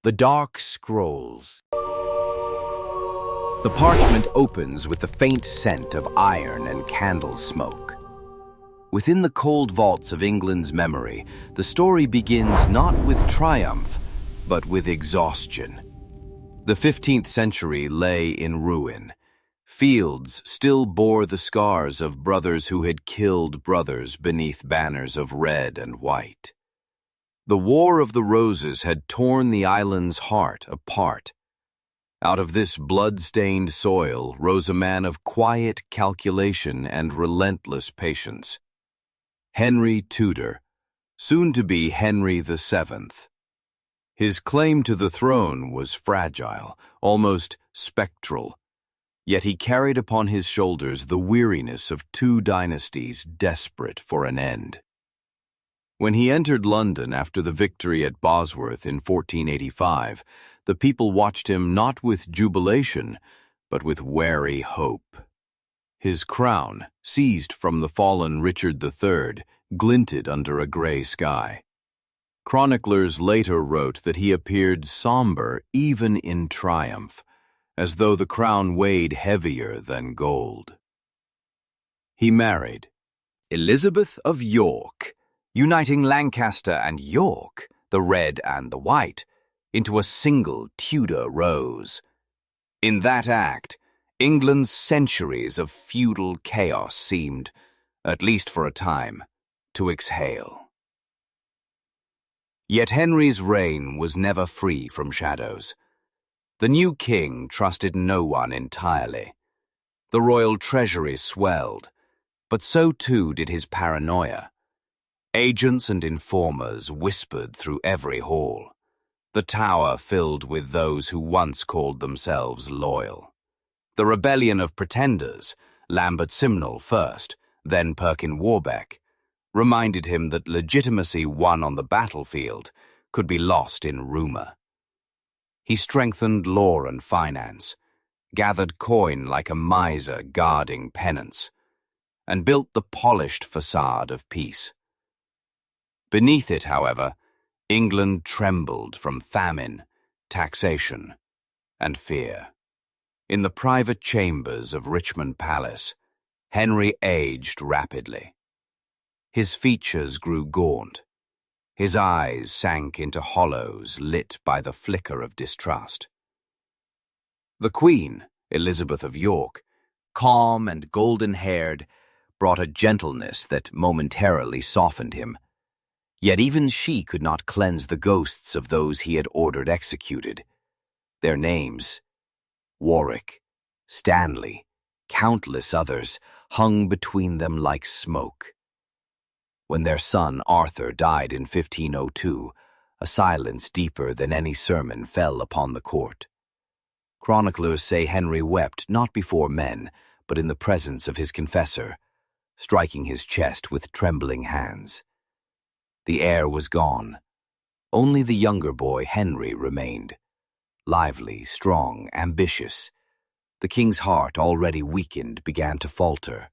The Dark Scrolls. The parchment opens with the faint scent of iron and candle smoke. Within the cold vaults of England's memory, the story begins not with triumph, but with exhaustion. The 15th century lay in ruin. Fields still bore the scars of brothers who had killed brothers beneath banners of red and white. The War of the Roses had torn the island's heart apart. Out of this blood-stained soil rose a man of quiet calculation and relentless patience. Henry Tudor, soon to be Henry VII. His claim to the throne was fragile, almost spectral, yet he carried upon his shoulders the weariness of two dynasties desperate for an end. When he entered London after the victory at Bosworth in 1485, the people watched him not with jubilation, but with wary hope. His crown, seized from the fallen Richard III, glinted under a gray sky. Chroniclers later wrote that he appeared somber even in triumph, as though the crown weighed heavier than gold. He married Elizabeth of York, uniting Lancaster and York, the red and the white, into a single Tudor rose. In that act, England's centuries of feudal chaos seemed, at least for a time, to exhale. Yet Henry's reign was never free from shadows. The new king trusted no one entirely. The royal treasury swelled, but so too did his paranoia. Agents and informers whispered through every hall. The Tower filled with those who once called themselves loyal. The rebellion of pretenders, Lambert Simnel first, then Perkin Warbeck, reminded him that legitimacy won on the battlefield could be lost in rumor. He strengthened law and finance, gathered coin like a miser guarding penance, and built the polished facade of peace. Beneath it, however, England trembled from famine, taxation, and fear. In the private chambers of Richmond Palace, Henry aged rapidly. His features grew gaunt. His eyes sank into hollows lit by the flicker of distrust. The Queen, Elizabeth of York, calm and golden-haired, brought a gentleness that momentarily softened him. Yet even she could not cleanse the ghosts of those he had ordered executed. Their names, Warwick, Stanley, countless others, hung between them like smoke. When their son Arthur died in 1502, a silence deeper than any sermon fell upon the court. Chroniclers say Henry wept not before men, but in the presence of his confessor, striking his chest with trembling hands. The heir was gone. Only the younger boy, Henry, remained. Lively, strong, ambitious. The king's heart, already weakened, began to falter.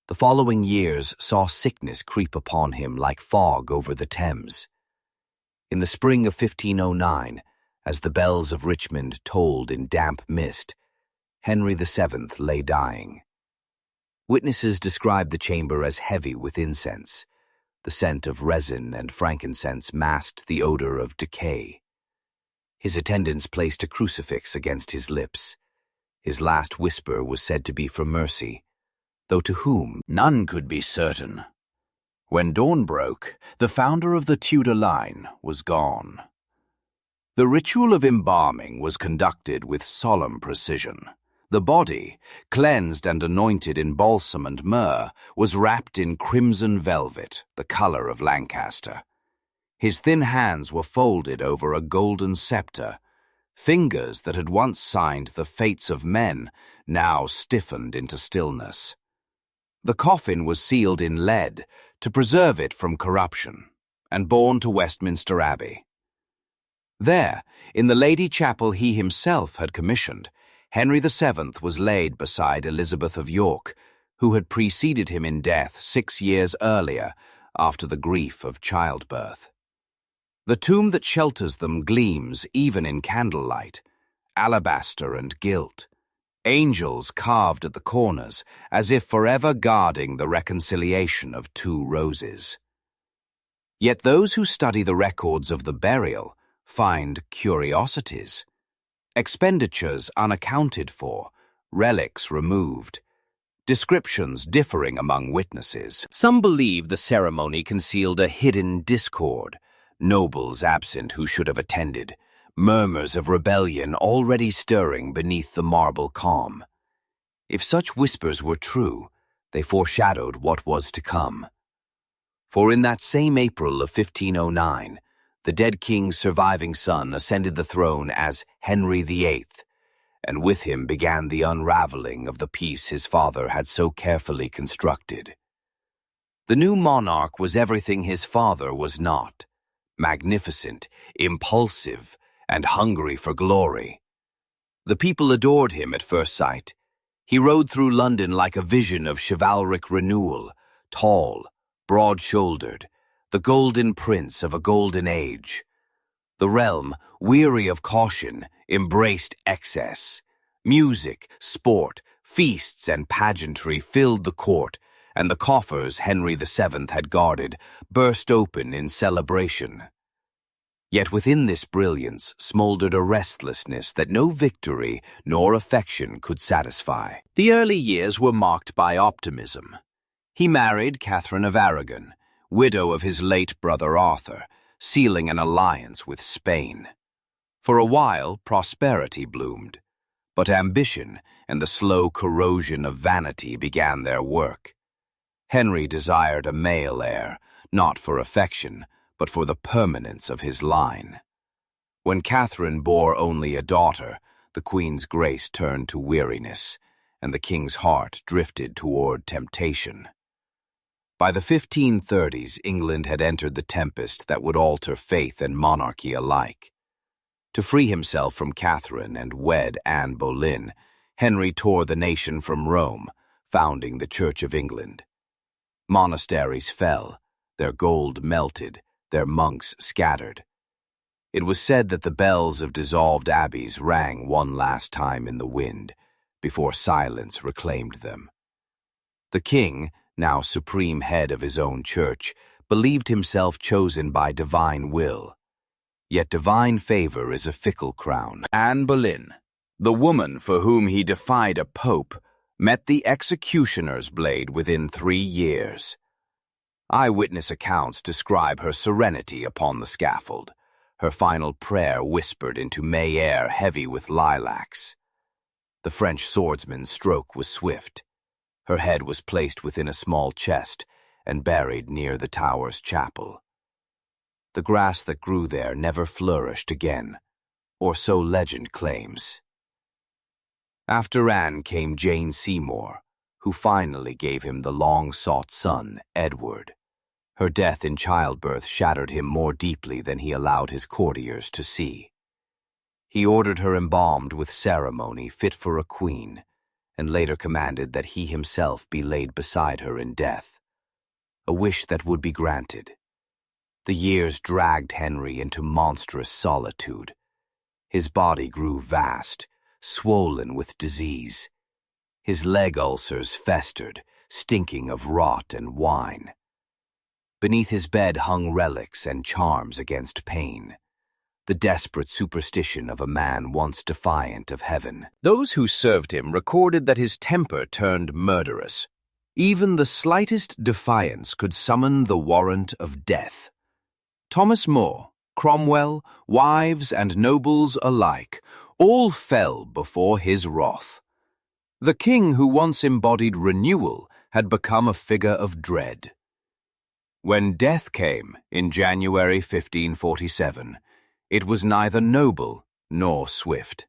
The following years saw sickness creep upon him like fog over the Thames. In the spring of 1509, as the bells of Richmond tolled in damp mist, Henry VII lay dying. Witnesses described the chamber as heavy with incense. The scent of resin and frankincense masked the odor of decay. His attendants placed a crucifix against his lips. His last whisper was said to be for mercy, though to whom none could be certain. When dawn broke, the founder of the Tudor line was gone. The ritual of embalming was conducted with solemn precision. The body, cleansed and anointed in balsam and myrrh, was wrapped in crimson velvet, the color of Lancaster. His thin hands were folded over a golden scepter. Fingers that had once signed the fates of men now stiffened into stillness. The coffin was sealed in lead to preserve it from corruption, and borne to Westminster Abbey. There, in the Lady Chapel he himself had commissioned, Henry VII was laid beside Elizabeth of York, who had preceded him in death 6 years earlier after the grief of childbirth. The tomb that shelters them gleams even in candlelight, alabaster and gilt, angels carved at the corners as if forever guarding the reconciliation of two roses. Yet those who study the records of the burial find curiosities, expenditures unaccounted for, relics removed, descriptions differing among witnesses. Some believe the ceremony concealed a hidden discord, nobles absent who should have attended, murmurs of rebellion already stirring beneath the marble calm. If such whispers were true, they foreshadowed what was to come. For in that same April of 1509, the dead king's surviving son ascended the throne as Henry VIII, and with him began the unraveling of the peace his father had so carefully constructed. The new monarch was everything his father was not: magnificent, impulsive, and hungry for glory. The people adored him at first sight. He rode through London like a vision of chivalric renewal, tall, broad-shouldered, the golden prince of a golden age. The realm, weary of caution, embraced excess. Music, sport, feasts, and pageantry filled the court, and the coffers Henry VII had guarded burst open in celebration. Yet within this brilliance smoldered a restlessness that no victory nor affection could satisfy. The early years were marked by optimism. He married Catherine of Aragon, widow of his late brother Arthur, sealing an alliance with Spain. For a while, prosperity bloomed, but ambition and the slow corrosion of vanity began their work. Henry desired a male heir, not for affection, but for the permanence of his line. When Catherine bore only a daughter, the queen's grace turned to weariness, and the king's heart drifted toward temptation. By the 1530s, England had entered the tempest that would alter faith and monarchy alike. To free himself from Catherine and wed Anne Boleyn, Henry tore the nation from Rome, founding the Church of England. Monasteries fell, their gold melted, their monks scattered. It was said that the bells of dissolved abbeys rang one last time in the wind, before silence reclaimed them. The king, now supreme head of his own church, believed himself chosen by divine will. Yet divine favor is a fickle crown. Anne Boleyn, the woman for whom he defied a pope, met the executioner's blade within 3 years. Eyewitness accounts describe her serenity upon the scaffold, her final prayer whispered into May air heavy with lilacs. The French swordsman's stroke was swift. Her head was placed within a small chest and buried near the tower's chapel. The grass that grew there never flourished again, or so legend claims. After Anne came Jane Seymour, who finally gave him the long-sought son, Edward. Her death in childbirth shattered him more deeply than he allowed his courtiers to see. He ordered her embalmed with ceremony fit for a queen, and later commanded that he himself be laid beside her in death, a wish that would be granted. The years dragged Henry into monstrous solitude. His body grew vast, swollen with disease. His leg ulcers festered, stinking of rot and wine. Beneath his bed hung relics and charms against pain, the desperate superstition of a man once defiant of heaven. Those who served him recorded that his temper turned murderous. Even the slightest defiance could summon the warrant of death. Thomas More, Cromwell, wives and nobles alike, all fell before his wrath. The king who once embodied renewal had become a figure of dread. When death came in January 1547, it was neither noble nor swift.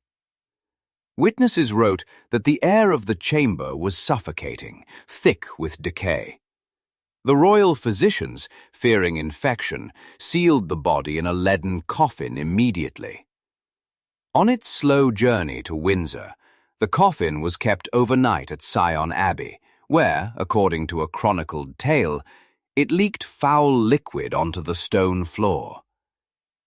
Witnesses wrote that the air of the chamber was suffocating, thick with decay. The royal physicians, fearing infection, sealed the body in a leaden coffin immediately. On its slow journey to Windsor, the coffin was kept overnight at Sion Abbey, where, according to a chronicled tale, it leaked foul liquid onto the stone floor.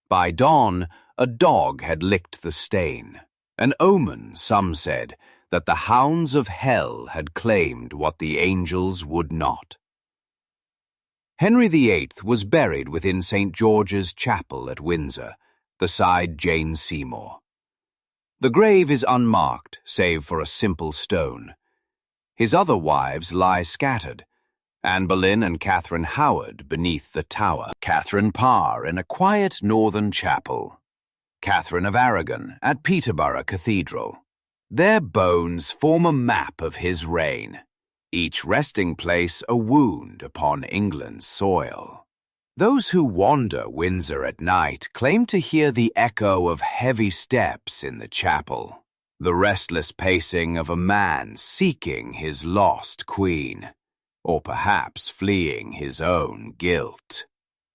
By dawn, a dog had licked the stain, an omen, some said, that the hounds of hell had claimed what the angels would not. Henry VIII was buried within St. George's Chapel at Windsor, beside Jane Seymour. The grave is unmarked, save for a simple stone. His other wives lie scattered, Anne Boleyn and Catherine Howard beneath the tower, Catherine Parr in a quiet northern chapel, Catherine of Aragon at Peterborough Cathedral. Their bones form a map of his reign, each resting place a wound upon England's soil. Those who wander Windsor at night claim to hear the echo of heavy steps in the chapel, the restless pacing of a man seeking his lost queen, or perhaps fleeing his own guilt.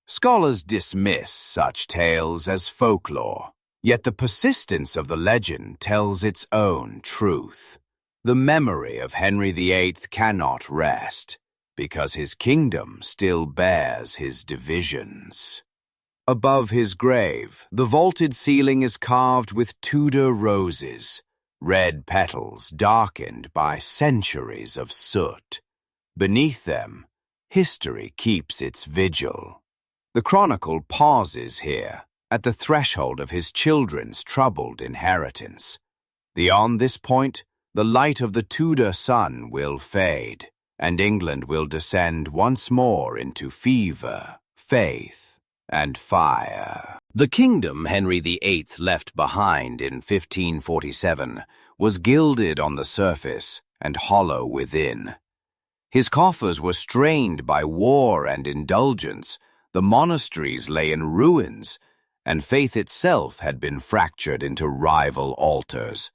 Scholars dismiss such tales as folklore, yet the persistence of the legend tells its own truth. The memory of Henry VIII cannot rest, because his kingdom still bears his divisions. Above his grave, the vaulted ceiling is carved with Tudor roses, red petals darkened by centuries of soot. Beneath them, history keeps its vigil. The chronicle pauses here, at the threshold of his children's troubled inheritance. Beyond this point, the light of the Tudor sun will fade, and England will descend once more into fever, faith, and fire. The kingdom Henry VIII left behind in 1547 was gilded on the surface and hollow within. His coffers were strained by war and indulgence, the monasteries lay in ruins, and faith itself had been fractured into rival altars.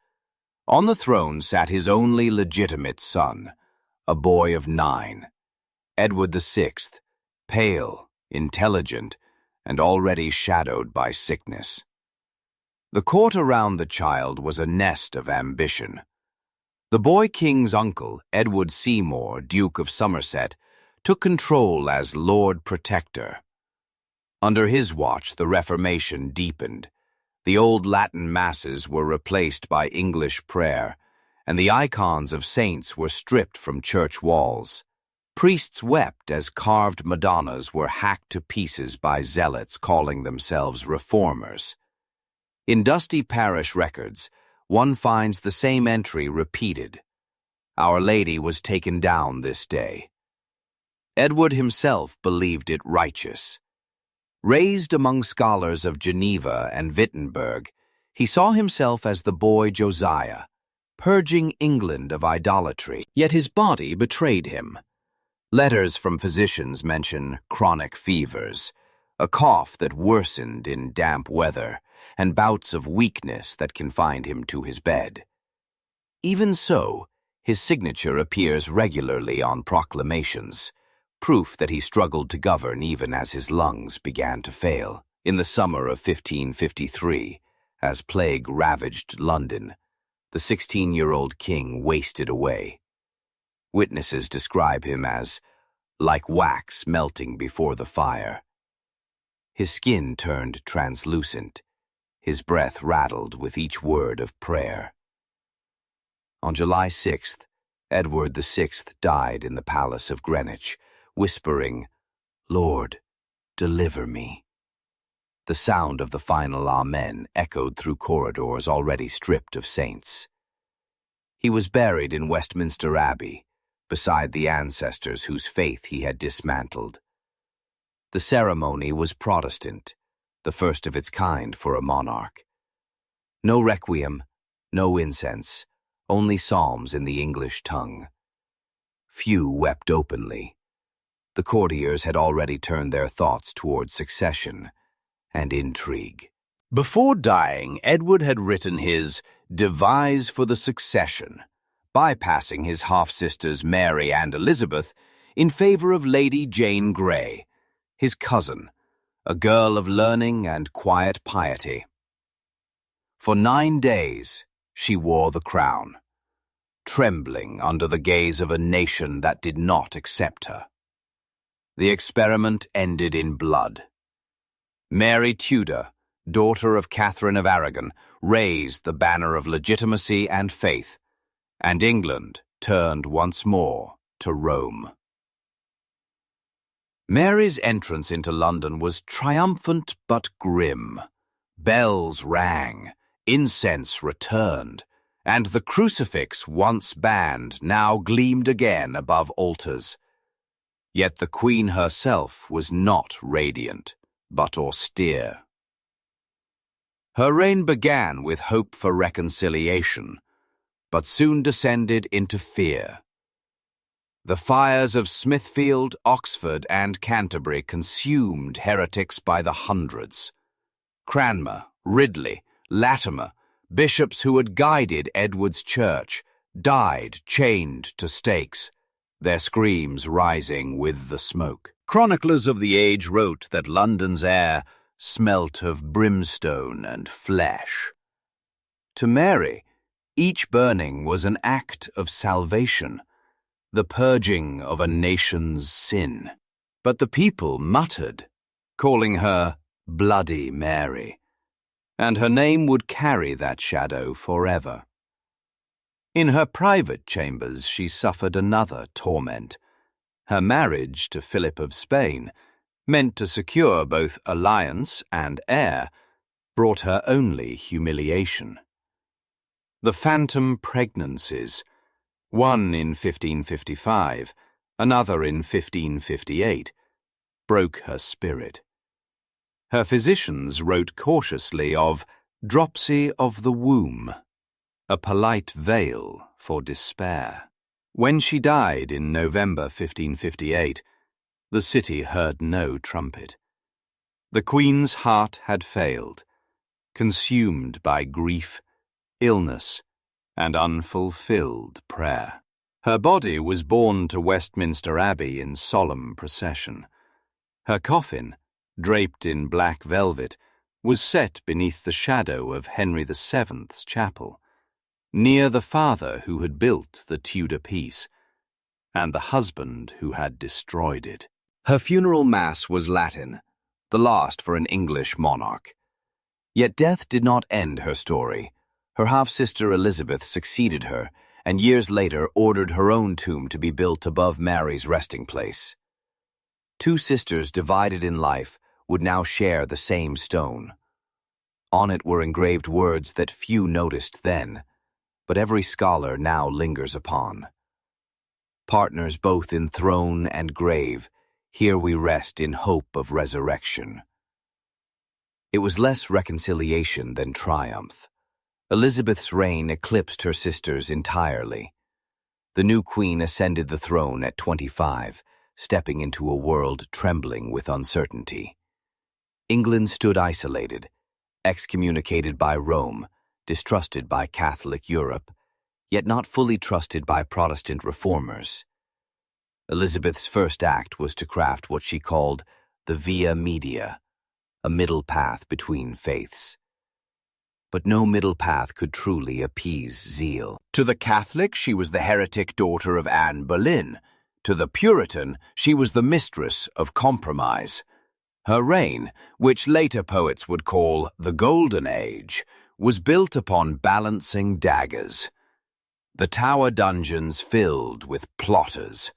On the throne sat his only legitimate son, a boy of 9, Edward VI, pale, intelligent, and already shadowed by sickness. The court around the child was a nest of ambition. The boy king's uncle, Edward Seymour, Duke of Somerset, took control as Lord Protector. Under his watch, the Reformation deepened. The old Latin masses were replaced by English prayer, and the icons of saints were stripped from church walls. Priests wept as carved Madonnas were hacked to pieces by zealots calling themselves reformers. In dusty parish records, one finds the same entry repeated. Our Lady was taken down this day. Edward himself believed it righteous. Raised among scholars of Geneva and Wittenberg, he saw himself as the boy Josiah, purging England of idolatry, yet his body betrayed him. Letters from physicians mention chronic fevers, a cough that worsened in damp weather, and bouts of weakness that confined him to his bed. Even so, his signature appears regularly on proclamations, proof that he struggled to govern even as his lungs began to fail. In the summer of 1553, as plague ravaged London, the 16-year-old king wasted away. Witnesses describe him as like wax melting before the fire. His skin turned translucent, his breath rattled with each word of prayer. On July 6th, Edward VI died in the Palace of Greenwich, whispering, "Lord, deliver me." The sound of the final Amen echoed through corridors already stripped of saints. He was buried in Westminster Abbey, beside the ancestors whose faith he had dismantled. The ceremony was Protestant, the first of its kind for a monarch. No requiem, no incense, only psalms in the English tongue. Few wept openly. The courtiers had already turned their thoughts toward succession and intrigue. Before dying, Edward had written his Devise for the Succession, bypassing his half-sisters Mary and Elizabeth in favor of Lady Jane Grey, his cousin, a girl of learning and quiet piety. For 9 days, she wore the crown, trembling under the gaze of a nation that did not accept her. The experiment ended in blood. Mary Tudor, daughter of Catherine of Aragon, raised the banner of legitimacy and faith, and England turned once more to Rome. Mary's entrance into London was triumphant but grim. Bells rang, incense returned, and the crucifix, once banned, now gleamed again above altars. Yet the Queen herself was not radiant, but austere. Her reign began with hope for reconciliation, but soon descended into fear. The fires of Smithfield, Oxford, and Canterbury consumed heretics by the hundreds. Cranmer, Ridley, Latimer, bishops who had guided Edward's church, died chained to stakes, their screams rising with the smoke. Chroniclers of the age wrote that London's air smelt of brimstone and flesh. To Mary, each burning was an act of salvation, the purging of a nation's sin. But the people muttered, calling her Bloody Mary, and her name would carry that shadow forever. In her private chambers she suffered another torment. Her marriage to Philip of Spain, meant to secure both alliance and heir, brought her only humiliation. The phantom pregnancies, one in 1555, another in 1558, broke her spirit. Her physicians wrote cautiously of dropsy of the womb, a polite veil for despair. When she died in November 1558, the city heard no trumpet. The Queen's heart had failed, consumed by grief, illness, and unfulfilled prayer. Her body was borne to Westminster Abbey in solemn procession. Her coffin, draped in black velvet, was set beneath the shadow of Henry VII's chapel, near the father who had built the Tudor peace, and the husband who had destroyed it. Her funeral mass was Latin, the last for an English monarch. Yet death did not end her story. Her half-sister Elizabeth succeeded her, and years later ordered her own tomb to be built above Mary's resting place. Two sisters divided in life would now share the same stone. On it were engraved words that few noticed then, but every scholar now lingers upon. Partners both in throne and grave, here we rest in hope of resurrection. It was less reconciliation than triumph. Elizabeth's reign eclipsed her sisters entirely. The new queen ascended the throne at 25, stepping into a world trembling with uncertainty. England stood isolated, excommunicated by Rome, distrusted by Catholic Europe, yet not fully trusted by Protestant reformers. Elizabeth's first act was to craft what she called the Via Media, a middle path between faiths. But no middle path could truly appease zeal. To the Catholic, she was the heretic daughter of Anne Boleyn. To the Puritan, she was the mistress of compromise. Her reign, which later poets would call the Golden Age, was built upon balancing daggers. The Tower dungeons filled with plotters,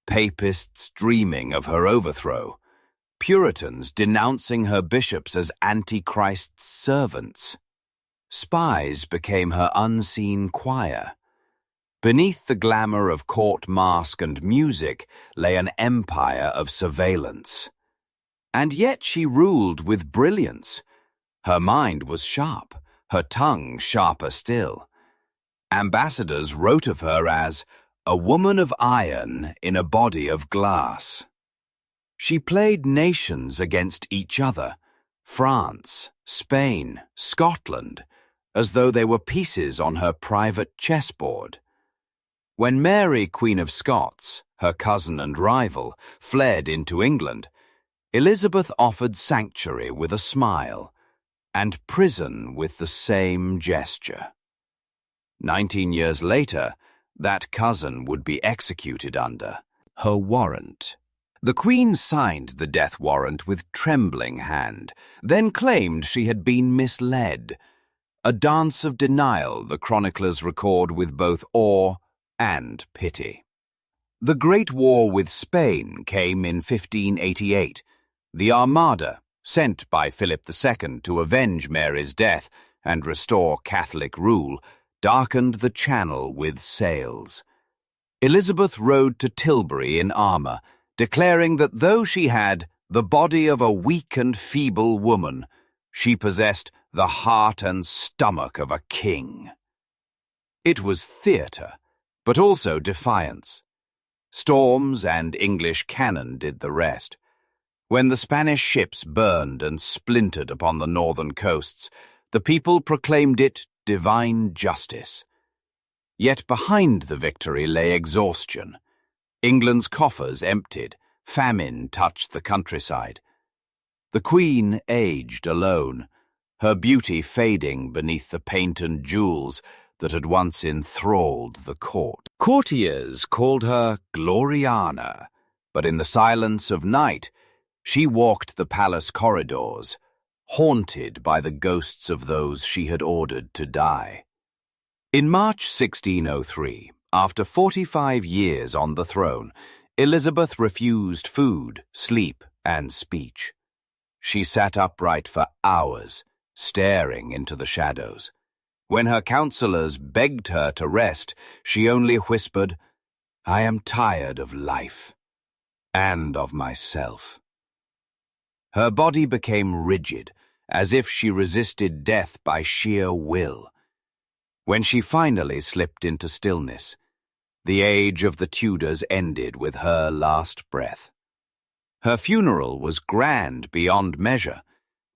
papists dreaming of her overthrow, Puritans denouncing her bishops as Antichrist's servants. Spies became her unseen choir. Beneath the glamour of court mask and music lay an empire of surveillance. And yet she ruled with brilliance. Her mind was sharp, her tongue sharper still. Ambassadors wrote of her as a woman of iron in a body of glass. She played nations against each other, France, Spain, Scotland, as though they were pieces on her private chessboard. When Mary, Queen of Scots, her cousin and rival, fled into England, Elizabeth offered sanctuary with a smile, and prison with the same gesture. 19 years later, that cousin would be executed under her warrant. The Queen signed the death warrant with trembling hand, then claimed she had been misled. A dance of denial the chroniclers record with both awe and pity. The Great War with Spain came in 1588. The Armada, sent by Philip II to avenge Mary's death and restore Catholic rule, darkened the Channel with sails. Elizabeth rode to Tilbury in armour, declaring that though she had the body of a weak and feeble woman, she possessed the heart and stomach of a king. It was theatre, but also defiance. Storms and English cannon did the rest. When the Spanish ships burned and splintered upon the northern coasts, the people proclaimed it divine justice. Yet behind the victory lay exhaustion. England's coffers emptied, famine touched the countryside. The Queen aged alone, her beauty fading beneath the paint and jewels that had once enthralled the court. Courtiers called her Gloriana, but in the silence of night, she walked the palace corridors, haunted by the ghosts of those she had ordered to die. In March 1603, after 45 years on the throne, Elizabeth refused food, sleep, and speech. She sat upright for hours, staring into the shadows. When her counselors begged her to rest, she only whispered, "I am tired of life and of myself." Her body became rigid, as if she resisted death by sheer will. When she finally slipped into stillness, the age of the Tudors ended with her last breath. Her funeral was grand beyond measure,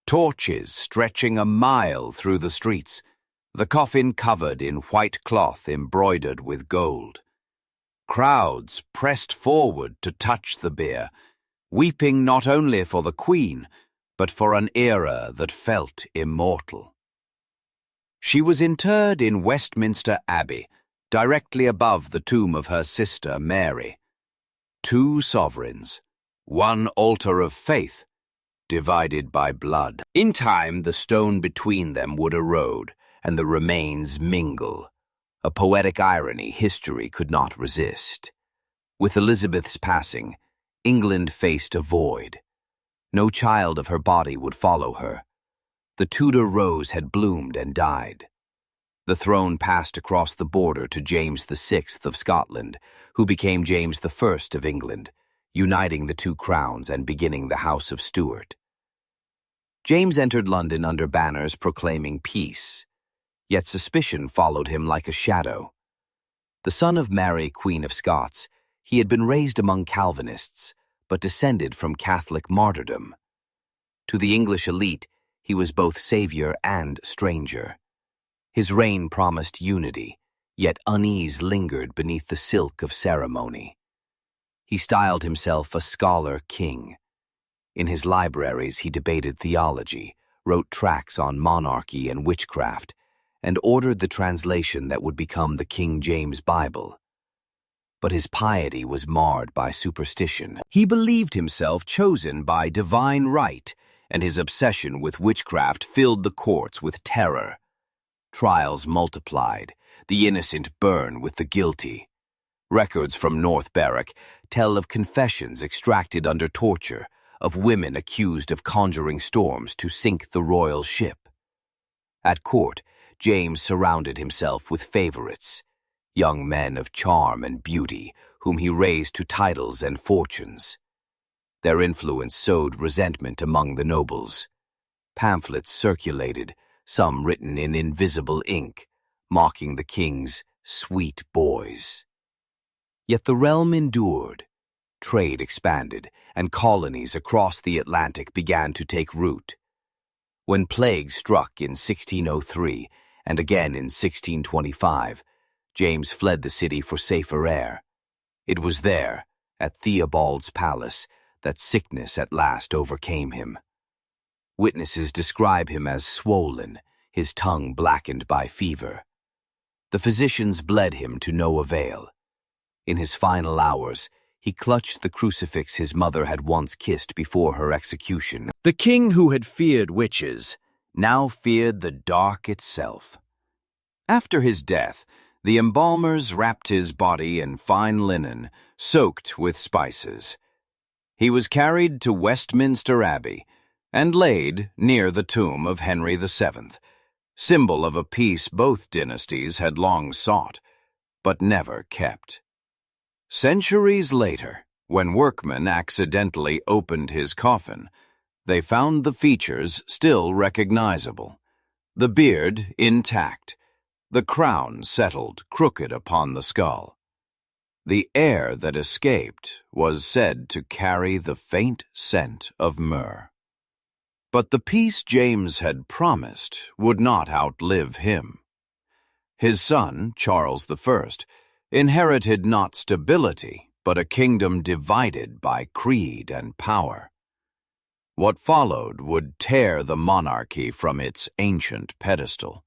torches stretching a mile through the streets, the coffin covered in white cloth embroidered with gold. Crowds pressed forward to touch the bier, weeping not only for the Queen, but for an era that felt immortal. She was interred in Westminster Abbey, directly above the tomb of her sister Mary. Two sovereigns, one altar of faith, divided by blood. In time, the stone between them would erode, and the remains mingle, a poetic irony history could not resist. With Elizabeth's passing, England faced a void. No child of her body would follow her. The Tudor rose had bloomed and died. The throne passed across the border to James VI of Scotland, who became James I of England, uniting the two crowns and beginning the House of Stuart. James entered London under banners proclaiming peace, yet suspicion followed him like a shadow. The son of Mary, Queen of Scots, he had been raised among Calvinists, but descended from Catholic martyrdom. To the English elite, he was both savior and stranger. His reign promised unity, yet unease lingered beneath the silk of ceremony. He styled himself a scholar king. In his libraries he debated theology, wrote tracts on monarchy and witchcraft, and ordered the translation that would become the King James Bible. But his piety was marred by superstition. He believed himself chosen by divine right, and his obsession with witchcraft filled the courts with terror. Trials multiplied, the innocent burn with the guilty. Records from North Berwick tell of confessions extracted under torture, of women accused of conjuring storms to sink the royal ship. At court, James surrounded himself with favorites, young men of charm and beauty, whom he raised to titles and fortunes. Their influence sowed resentment among the nobles. Pamphlets circulated, some written in invisible ink, mocking the king's sweet boys. Yet the realm endured. Trade expanded, and colonies across the Atlantic began to take root. When plague struck in 1603 and again in 1625, James fled the city for safer air. It was there, at Theobald's palace, that sickness at last overcame him. Witnesses describe him as swollen, his tongue blackened by fever. The physicians bled him to no avail. In his final hours, He clutched the crucifix his mother had once kissed before her execution. The king who had feared witches Now feared the dark itself. After his death, the embalmers wrapped his body in fine linen, soaked with spices. He was carried to Westminster Abbey and laid near the tomb of Henry VII, symbol of a peace both dynasties had long sought, but never kept. Centuries later, when workmen accidentally opened his coffin, they found the features still recognizable, the beard intact, the crown settled crooked upon the skull. The air that escaped was said to carry the faint scent of myrrh. But the peace James had promised would not outlive him. His son, Charles I, inherited not stability, but a kingdom divided by creed and power. What followed would tear the monarchy from its ancient pedestal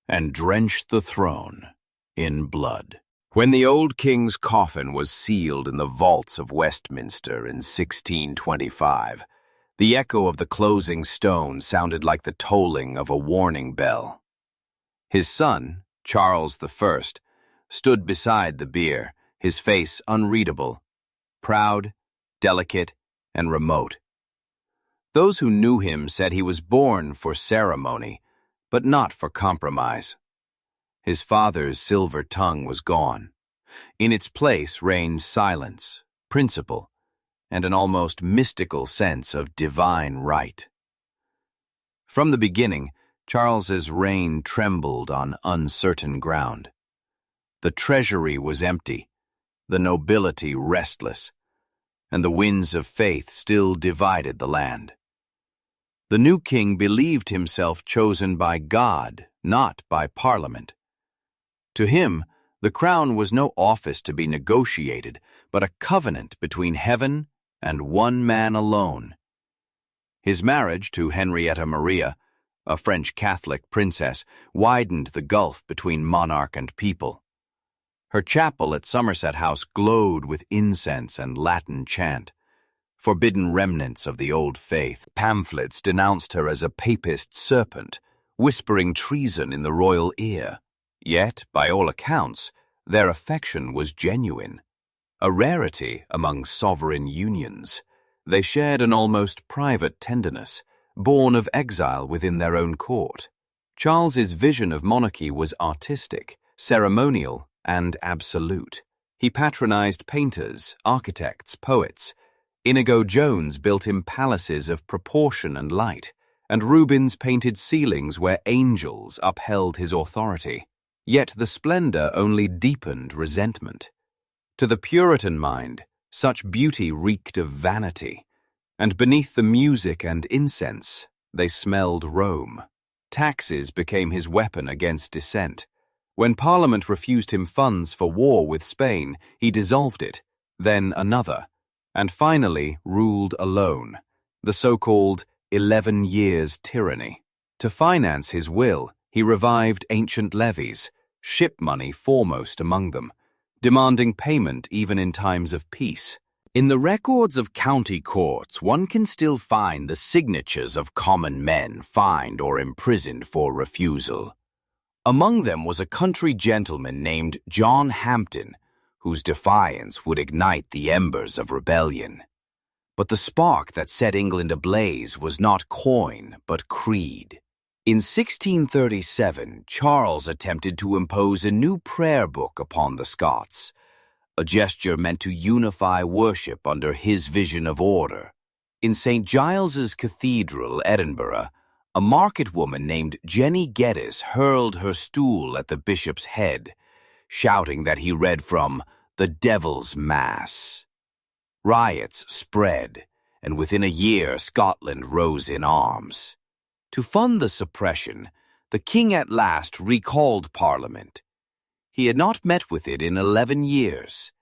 and drench the throne in blood. When the old king's coffin was sealed in the vaults of Westminster in 1625, the echo of the closing stone sounded like the tolling of a warning bell. His son, Charles I, stood beside the bier, his face unreadable, proud, delicate, and remote. Those who knew him said he was born for ceremony, but not for compromise. His father's silver tongue was gone. In its place reigned silence, principle, and an almost mystical sense of divine right. From the beginning, Charles's reign trembled on uncertain ground. The treasury was empty, the nobility restless, and the winds of faith still divided the land. The new king believed himself chosen by God, not by Parliament. To him, the crown was no office to be negotiated, but a covenant between heaven and one man alone. His marriage to Henrietta Maria, a French Catholic princess, widened the gulf between monarch and people. Her chapel at Somerset House glowed with incense and Latin chant, forbidden remnants of the old faith. Pamphlets denounced her as a papist serpent, whispering treason in the royal ear. Yet, by all accounts, their affection was genuine, a rarity among sovereign unions. They shared an almost private tenderness, born of exile within their own court. Charles's vision of monarchy was artistic, ceremonial, and absolute. He patronized painters, architects, poets. Inigo Jones built him palaces of proportion and light, and Rubens painted ceilings where angels upheld his authority. Yet the splendor only deepened resentment. To the Puritan mind, such beauty reeked of vanity, and beneath the music and incense, they smelled Rome. Taxes became his weapon against dissent. When Parliament refused him funds for war with Spain, he dissolved it, then another, and finally ruled alone, the so-called 11 Years' Tyranny. To finance his will, he revived ancient levies, ship money foremost among them, demanding payment even in times of peace. In the records of county courts, one can still find the signatures of common men fined or imprisoned for refusal. Among them was a country gentleman named John Hampden, whose defiance would ignite the embers of rebellion. But the spark that set England ablaze was not coin, but creed. In 1637, Charles attempted to impose a new prayer book upon the Scots, a gesture meant to unify worship under his vision of order. In St. Giles's Cathedral, Edinburgh, a market woman named Jenny Geddes hurled her stool at the bishop's head, shouting that he read from the Devil's Mass. Riots spread, and within a year Scotland rose in arms. To fund the suppression, the king at last recalled Parliament. He had not met with it in 11 years.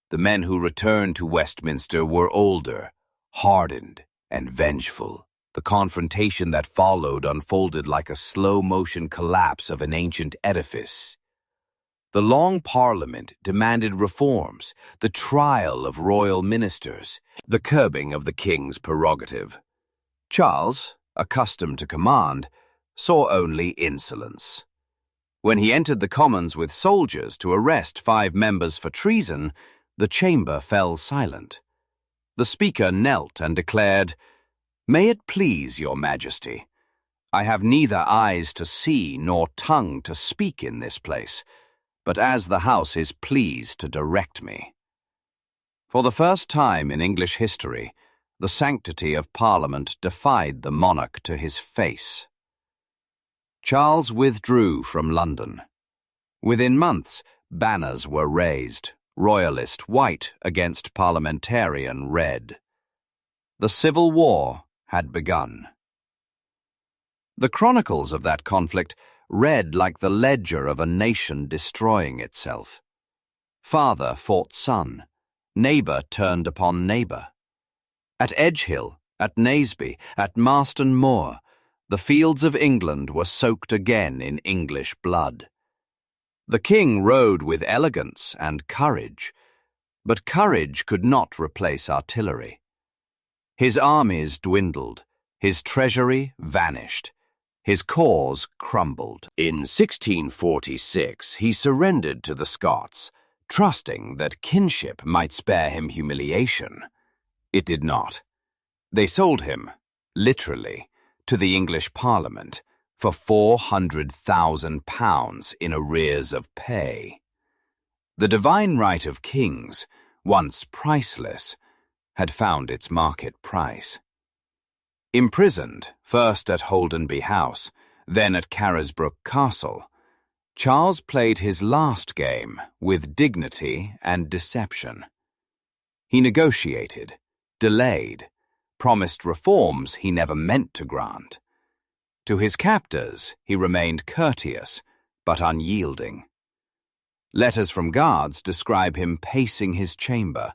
The men who returned to Westminster were older, hardened, and vengeful. The confrontation that followed unfolded like a slow-motion collapse of an ancient edifice. The Long Parliament demanded reforms, the trial of royal ministers, the curbing of the king's prerogative. Charles, accustomed to command, saw only insolence. When he entered the Commons with soldiers to arrest 5 members for treason, the chamber fell silent. The Speaker knelt and declared, "May it please your Majesty, I have neither eyes to see nor tongue to speak in this place, but as the House is pleased to direct me." For the first time in English history, the sanctity of Parliament defied the monarch to his face. Charles withdrew from London. Within months, banners were raised, royalist white against parliamentarian red. The Civil War had begun. The chronicles of that conflict read like the ledger of a nation destroying itself. Father fought son, neighbour turned upon neighbour. At Edgehill, at Naseby, at Marston Moor, the fields of England were soaked again in English blood. The king rode with elegance and courage, but courage could not replace artillery. His armies dwindled, his treasury vanished, his cause crumbled. In 1646, he surrendered to the Scots, trusting that kinship might spare him humiliation. It did not. They sold him, literally, to the English Parliament for £400,000 in arrears of pay. The divine right of kings, once priceless, had found its market price. Imprisoned, first at Holdenby House, then at Carisbrooke Castle, Charles played his last game with dignity and deception. He negotiated, delayed, promised reforms he never meant to grant. To his captors, he remained courteous, but unyielding. Letters from guards describe him pacing his chamber,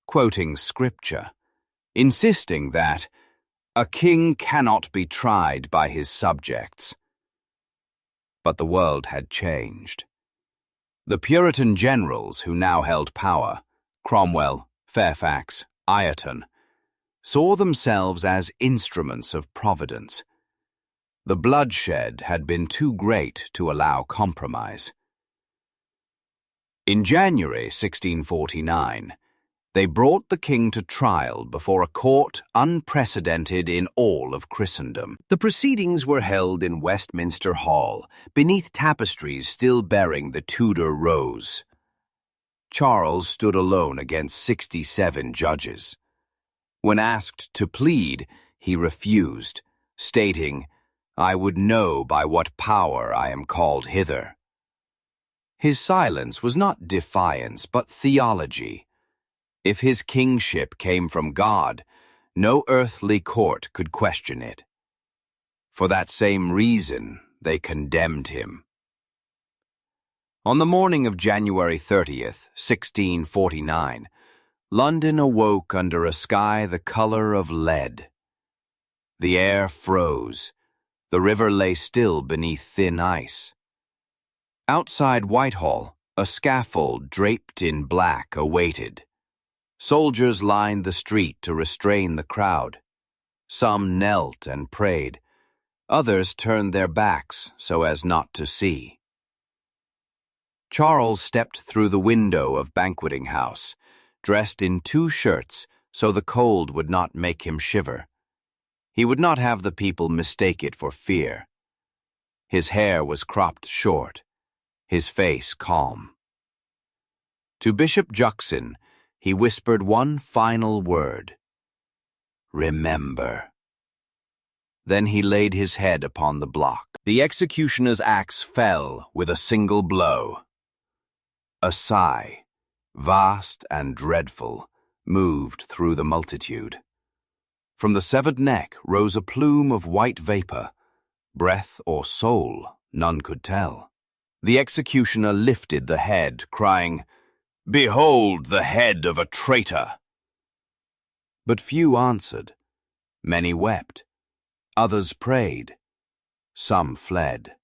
quoting scripture, insisting that a king cannot be tried by his subjects. But the world had changed. The Puritan generals who now held power, Cromwell, Fairfax, Ireton, saw themselves as instruments of Providence. The bloodshed had been too great to allow compromise. In January 1649, they brought the king to trial before a court unprecedented in all of Christendom. The proceedings were held in Westminster Hall, beneath tapestries still bearing the Tudor rose. Charles stood alone against 67 judges. When asked to plead, he refused, stating, "I would know by what power I am called hither." His silence was not defiance, but theology. If his kingship came from God, no earthly court could question it. For that same reason, they condemned him. On the morning of January 30th, 1649, London awoke under a sky the color of lead. The air froze. The river lay still beneath thin ice. Outside Whitehall, a scaffold draped in black awaited. Soldiers lined the street to restrain the crowd. Some knelt and prayed. Others turned their backs so as not to see. Charles stepped through the window of banqueting house, dressed in 2 shirts so the cold would not make him shiver. He would not have the people mistake it for fear. His hair was cropped short, his face calm. To Bishop Juxon, he whispered one final word: "Remember." Then he laid his head upon the block. The executioner's axe fell with a single blow. A sigh, vast and dreadful, moved through the multitude. From the severed neck rose a plume of white vapor, breath or soul, none could tell. The executioner lifted the head, crying, "Behold the head of a traitor!" But few answered. Many wept. Others prayed. Some fled.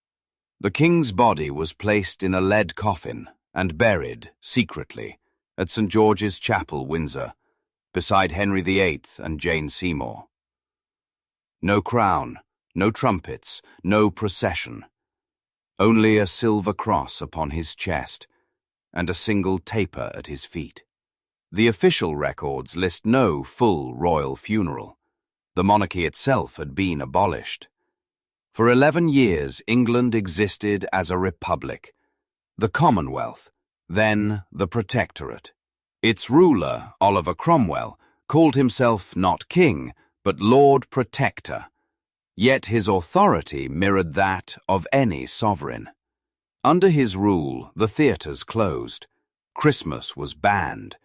The king's body was placed in a lead coffin, and buried, secretly, at St. George's Chapel, Windsor, beside Henry VIII and Jane Seymour. No crown, no trumpets, no procession. Only a silver cross upon his chest and a single taper at his feet. The official records list no full royal funeral. The monarchy itself had been abolished. For 11 years, England existed as a republic, the Commonwealth, then the Protectorate. Its ruler, Oliver Cromwell, called himself not king, but Lord Protector, yet his authority mirrored that of any sovereign. Under his rule, the theatres closed, Christmas was banned,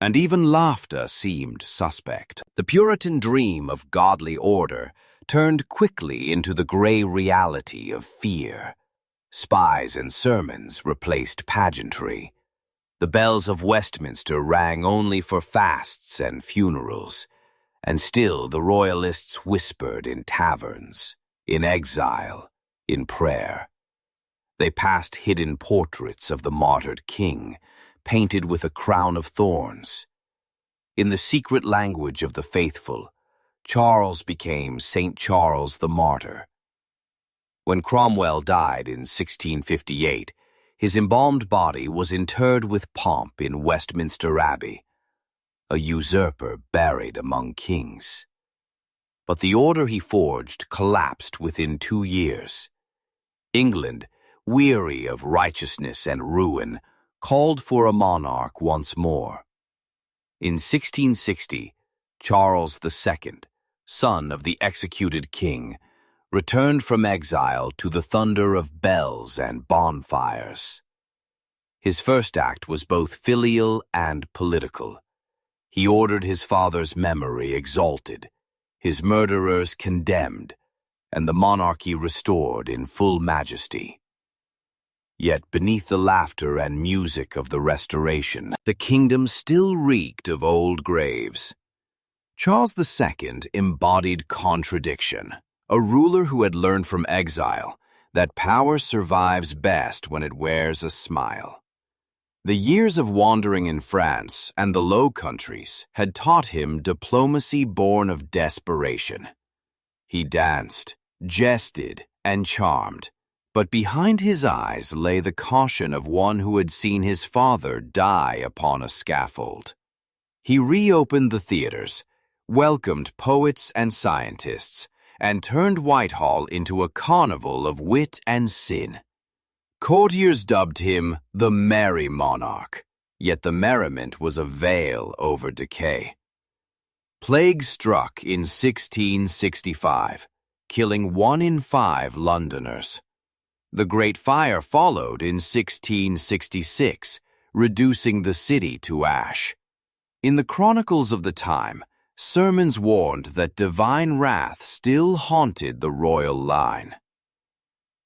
and even laughter seemed suspect. The Puritan dream of godly order turned quickly into the grey reality of fear. Spies and sermons replaced pageantry. The bells of Westminster rang only for fasts and funerals, and still the royalists whispered in taverns, in exile, in prayer. They passed hidden portraits of the martyred king, painted with a crown of thorns. In the secret language of the faithful, Charles became St. Charles the Martyr. When Cromwell died in 1658, his embalmed body was interred with pomp in Westminster Abbey, a usurper buried among kings. But the order he forged collapsed within 2 years. England, weary of righteousness and ruin, called for a monarch once more. In 1660, Charles II, son of the executed king, returned from exile to the thunder of bells and bonfires. His first act was both filial and political. He ordered his father's memory exalted, his murderers condemned, and the monarchy restored in full majesty. Yet beneath the laughter and music of the Restoration, the kingdom still reeked of old graves. Charles II embodied contradiction, a ruler who had learned from exile that power survives best when it wears a smile. The years of wandering in France and the Low Countries had taught him diplomacy born of desperation. He danced, jested, and charmed, but behind his eyes lay the caution of one who had seen his father die upon a scaffold. He reopened the theatres, welcomed poets and scientists, and turned Whitehall into a carnival of wit and sin. Courtiers dubbed him the Merry Monarch, yet the merriment was a veil over decay. Plague struck in 1665, killing 1 in 5 Londoners. The Great Fire followed in 1666, reducing the city to ash. In the chronicles of the time, sermons warned that divine wrath still haunted the royal line.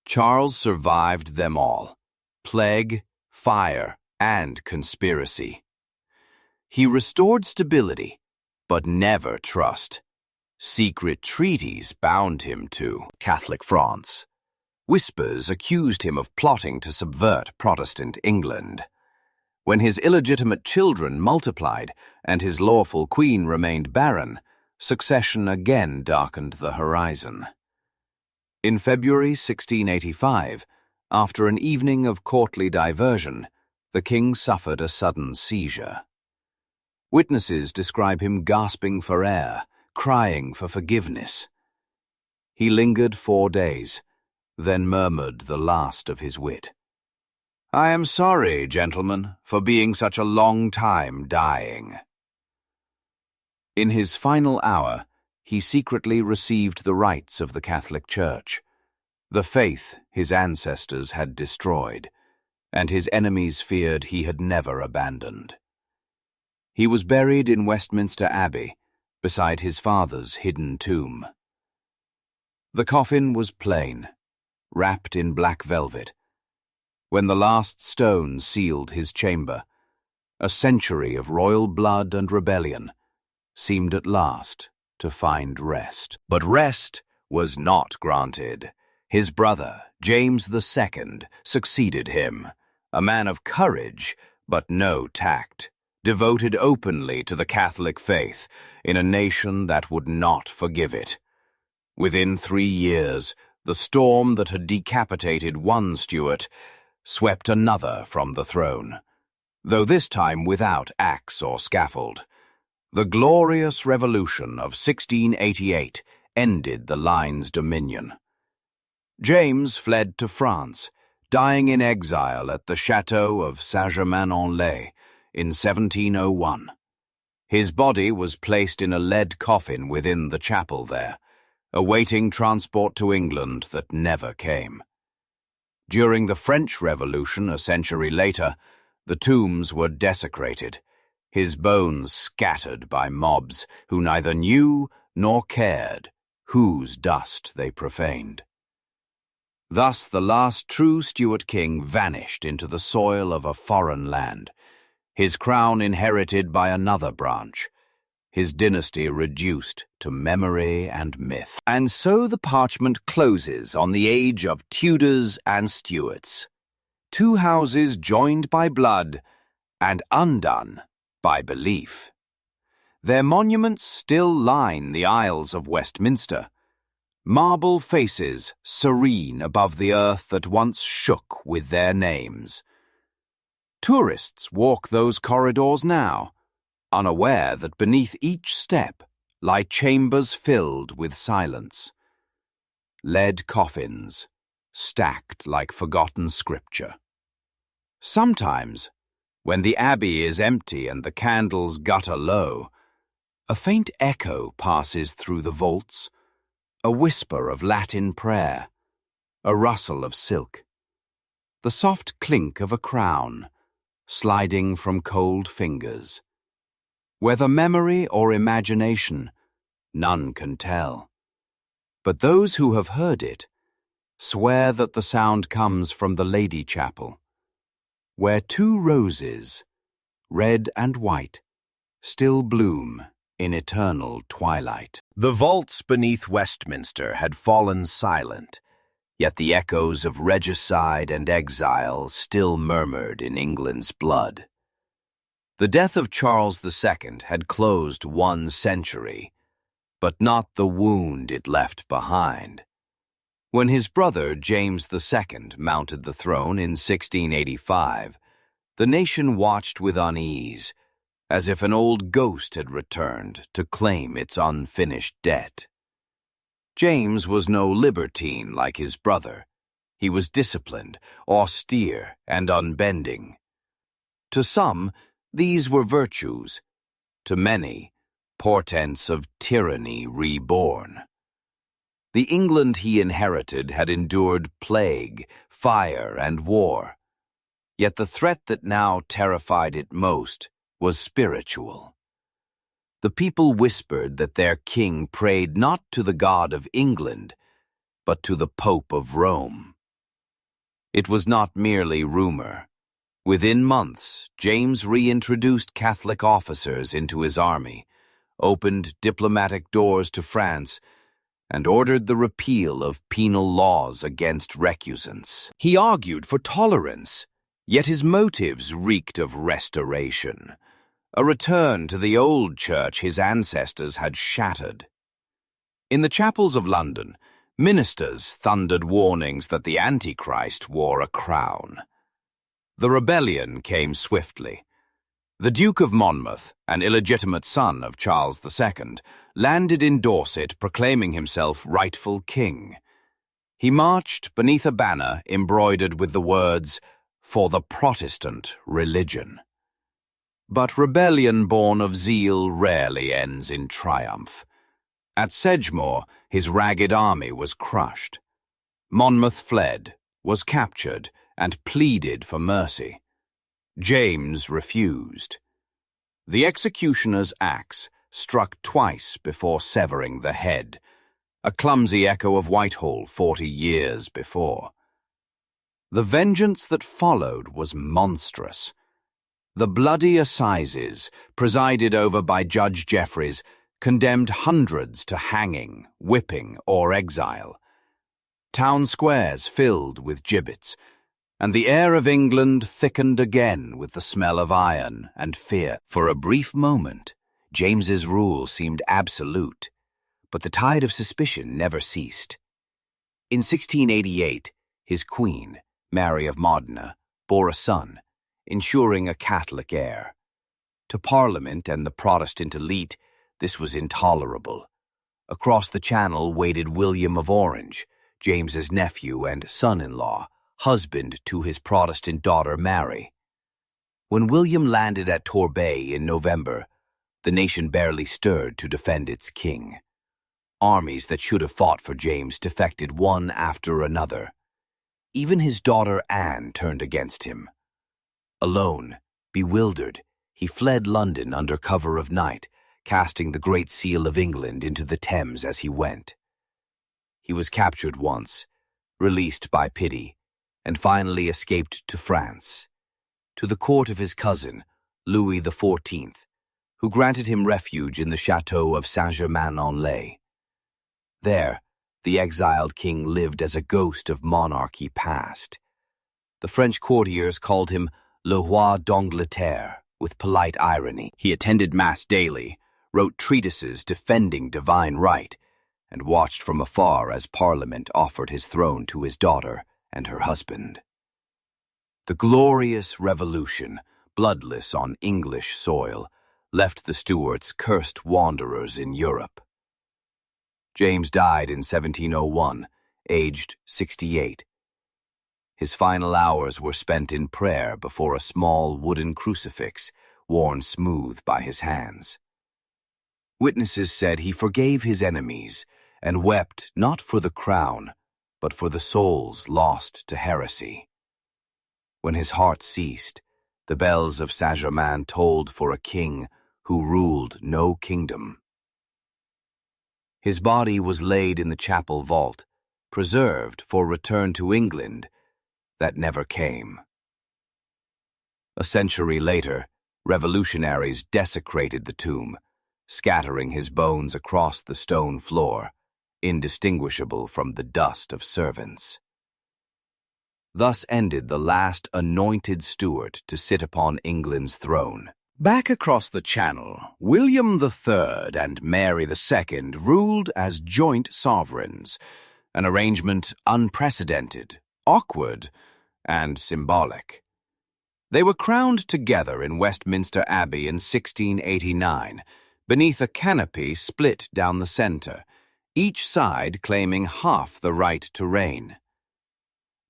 Charles survived them all: plague, fire, and conspiracy. He restored stability, but never trust. Secret treaties bound him to Catholic France. Whispers accused him of plotting to subvert Protestant England. When his illegitimate children multiplied and his lawful queen remained barren, succession again darkened the horizon. In February 1685, after an evening of courtly diversion, the king suffered a sudden seizure. Witnesses describe him gasping for air, crying for forgiveness. He lingered 4 days, then murmured the last of his wit. "I am sorry, gentlemen, for being such a long time dying." In his final hour, he secretly received the rites of the Catholic Church, the faith his ancestors had destroyed, and his enemies feared he had never abandoned. He was buried in Westminster Abbey, beside his father's hidden tomb. The coffin was plain, wrapped in black velvet. When the last stone sealed his chamber, a century of royal blood and rebellion seemed at last to find rest. But rest was not granted. His brother, James II, succeeded him, a man of courage but no tact, devoted openly to the Catholic faith in a nation that would not forgive it. Within 3 years, the storm that had decapitated one Stuart swept another from the throne, though this time without axe or scaffold. The glorious revolution of 1688 ended the line's dominion. James fled to France, dying in exile at the chateau of Saint-Germain-en-Laye in 1701. His body was placed in a lead coffin within the chapel there, awaiting transport to England that never came. During the French Revolution a century later, the tombs were desecrated, his bones scattered by mobs who neither knew nor cared whose dust they profaned. Thus the last true Stuart king vanished into the soil of a foreign land, his crown inherited by another branch, his dynasty reduced to memory and myth. And so the parchment closes on the age of Tudors and Stuarts, 2 houses joined by blood and undone by belief. Their monuments still line the aisles of Westminster, marble faces serene above the earth that once shook with their names. Tourists walk those corridors now, unaware that beneath each step lie chambers filled with silence. Lead coffins, stacked like forgotten scripture. Sometimes, when the abbey is empty and the candles gutter low, a faint echo passes through the vaults, a whisper of Latin prayer, a rustle of silk, the soft clink of a crown sliding from cold fingers. Whether memory or imagination, none can tell. But those who have heard it swear that the sound comes from the Lady Chapel, where 2 roses, red and white, still bloom in eternal twilight. The vaults beneath Westminster had fallen silent, yet the echoes of regicide and exile still murmured in England's blood. The death of Charles II had closed 1 century, but not the wound it left behind. When his brother James II mounted the throne in 1685, the nation watched with unease, as if an old ghost had returned to claim its unfinished debt. James was no libertine like his brother. He was disciplined, austere, and unbending. To some, these were virtues. To many, portents of tyranny reborn. The England he inherited had endured plague, fire, and war. Yet the threat that now terrified it most was spiritual. The people whispered that their king prayed not to the God of England, but to the Pope of Rome. It was not merely rumor. Within months, James reintroduced Catholic officers into his army, opened diplomatic doors to France, and ordered the repeal of penal laws against recusants. He argued for tolerance, yet his motives reeked of restoration, a return to the old church his ancestors had shattered. In the chapels of London, ministers thundered warnings that the Antichrist wore a crown. The rebellion came swiftly. The Duke of Monmouth, an illegitimate son of Charles II, landed in Dorset proclaiming himself rightful king. He marched beneath a banner embroidered with the words, "For the Protestant religion." But rebellion born of zeal rarely ends in triumph. At Sedgemoor, his ragged army was crushed. Monmouth fled, was captured, and pleaded for mercy. James refused. The executioner's axe struck twice before severing the head, a clumsy echo of Whitehall 40 years before. The vengeance that followed was monstrous. The bloody assizes, presided over by Judge Jeffreys, condemned hundreds to hanging, whipping, or exile. Town squares filled with gibbets, and the air of England thickened again with the smell of iron and fear. For a brief moment, James's rule seemed absolute, but the tide of suspicion never ceased. In 1688, his queen, Mary of Modena, bore a son, ensuring a Catholic heir. To Parliament and the Protestant elite, this was intolerable. Across the Channel waited William of Orange, James's nephew and son-in-law, husband to his Protestant daughter Mary. When William landed at Torbay in November, the nation barely stirred to defend its king. Armies that should have fought for James defected one after another. Even his daughter Anne turned against him. Alone, bewildered, he fled London under cover of night, casting the Great Seal of England into the Thames as he went. He was captured once, released by pity, and finally escaped to France, to the court of his cousin, Louis XIV, who granted him refuge in the chateau of Saint-Germain-en-Laye. There, the exiled king lived as a ghost of monarchy past. The French courtiers called him Le Roi d'Angleterre, with polite irony. He attended Mass daily, wrote treatises defending divine right, and watched from afar as Parliament offered his throne to his daughter and her husband. The glorious revolution, bloodless on English soil, left the Stuarts cursed wanderers in Europe. James died in 1701, aged 68. His final hours were spent in prayer before a small wooden crucifix worn smooth by his hands. Witnesses said he forgave his enemies and wept not for the crown, but for the souls lost to heresy. When his heart ceased, the bells of Saint-Germain tolled for a king who ruled no kingdom. His body was laid in the chapel vault, preserved for return to England that never came. A century later, revolutionaries desecrated the tomb, scattering his bones across the stone floor, indistinguishable from the dust of servants. Thus ended the last anointed Stuart to sit upon England's throne. Back across the Channel, William III and Mary II ruled as joint sovereigns, an arrangement unprecedented, awkward, and symbolic. They were crowned together in Westminster Abbey in 1689, beneath a canopy split down the center, each side claiming half the right to reign.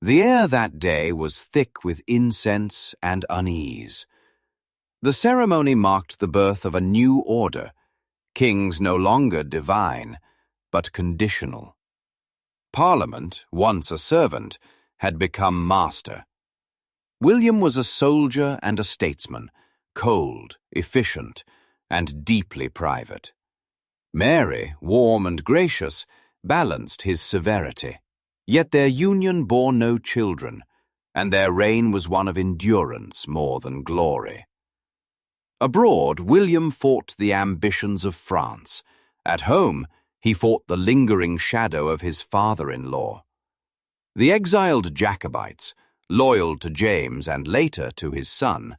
The air that day was thick with incense and unease. The ceremony marked the birth of a new order, kings no longer divine, but conditional. Parliament, once a servant, had become master. William was a soldier and a statesman, cold, efficient, and deeply private. Mary, warm and gracious, balanced his severity. Yet their union bore no children, and their reign was one of endurance more than glory. Abroad, William fought the ambitions of France. At home, he fought the lingering shadow of his father-in-law. The exiled Jacobites, loyal to James and later to his son,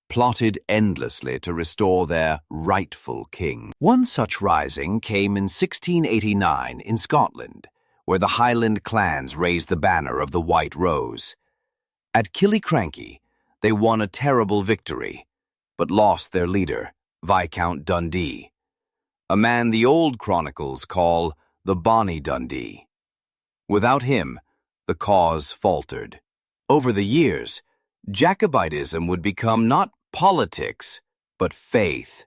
plotted endlessly to restore their rightful king. One such rising came in 1689 in Scotland, where the Highland clans raised the banner of the White Rose. At Killiecrankie, they won a terrible victory, but lost their leader, Viscount Dundee, a man the old chronicles call the Bonnie Dundee. Without him, the cause faltered. Over the years, Jacobitism would become not politics, but faith,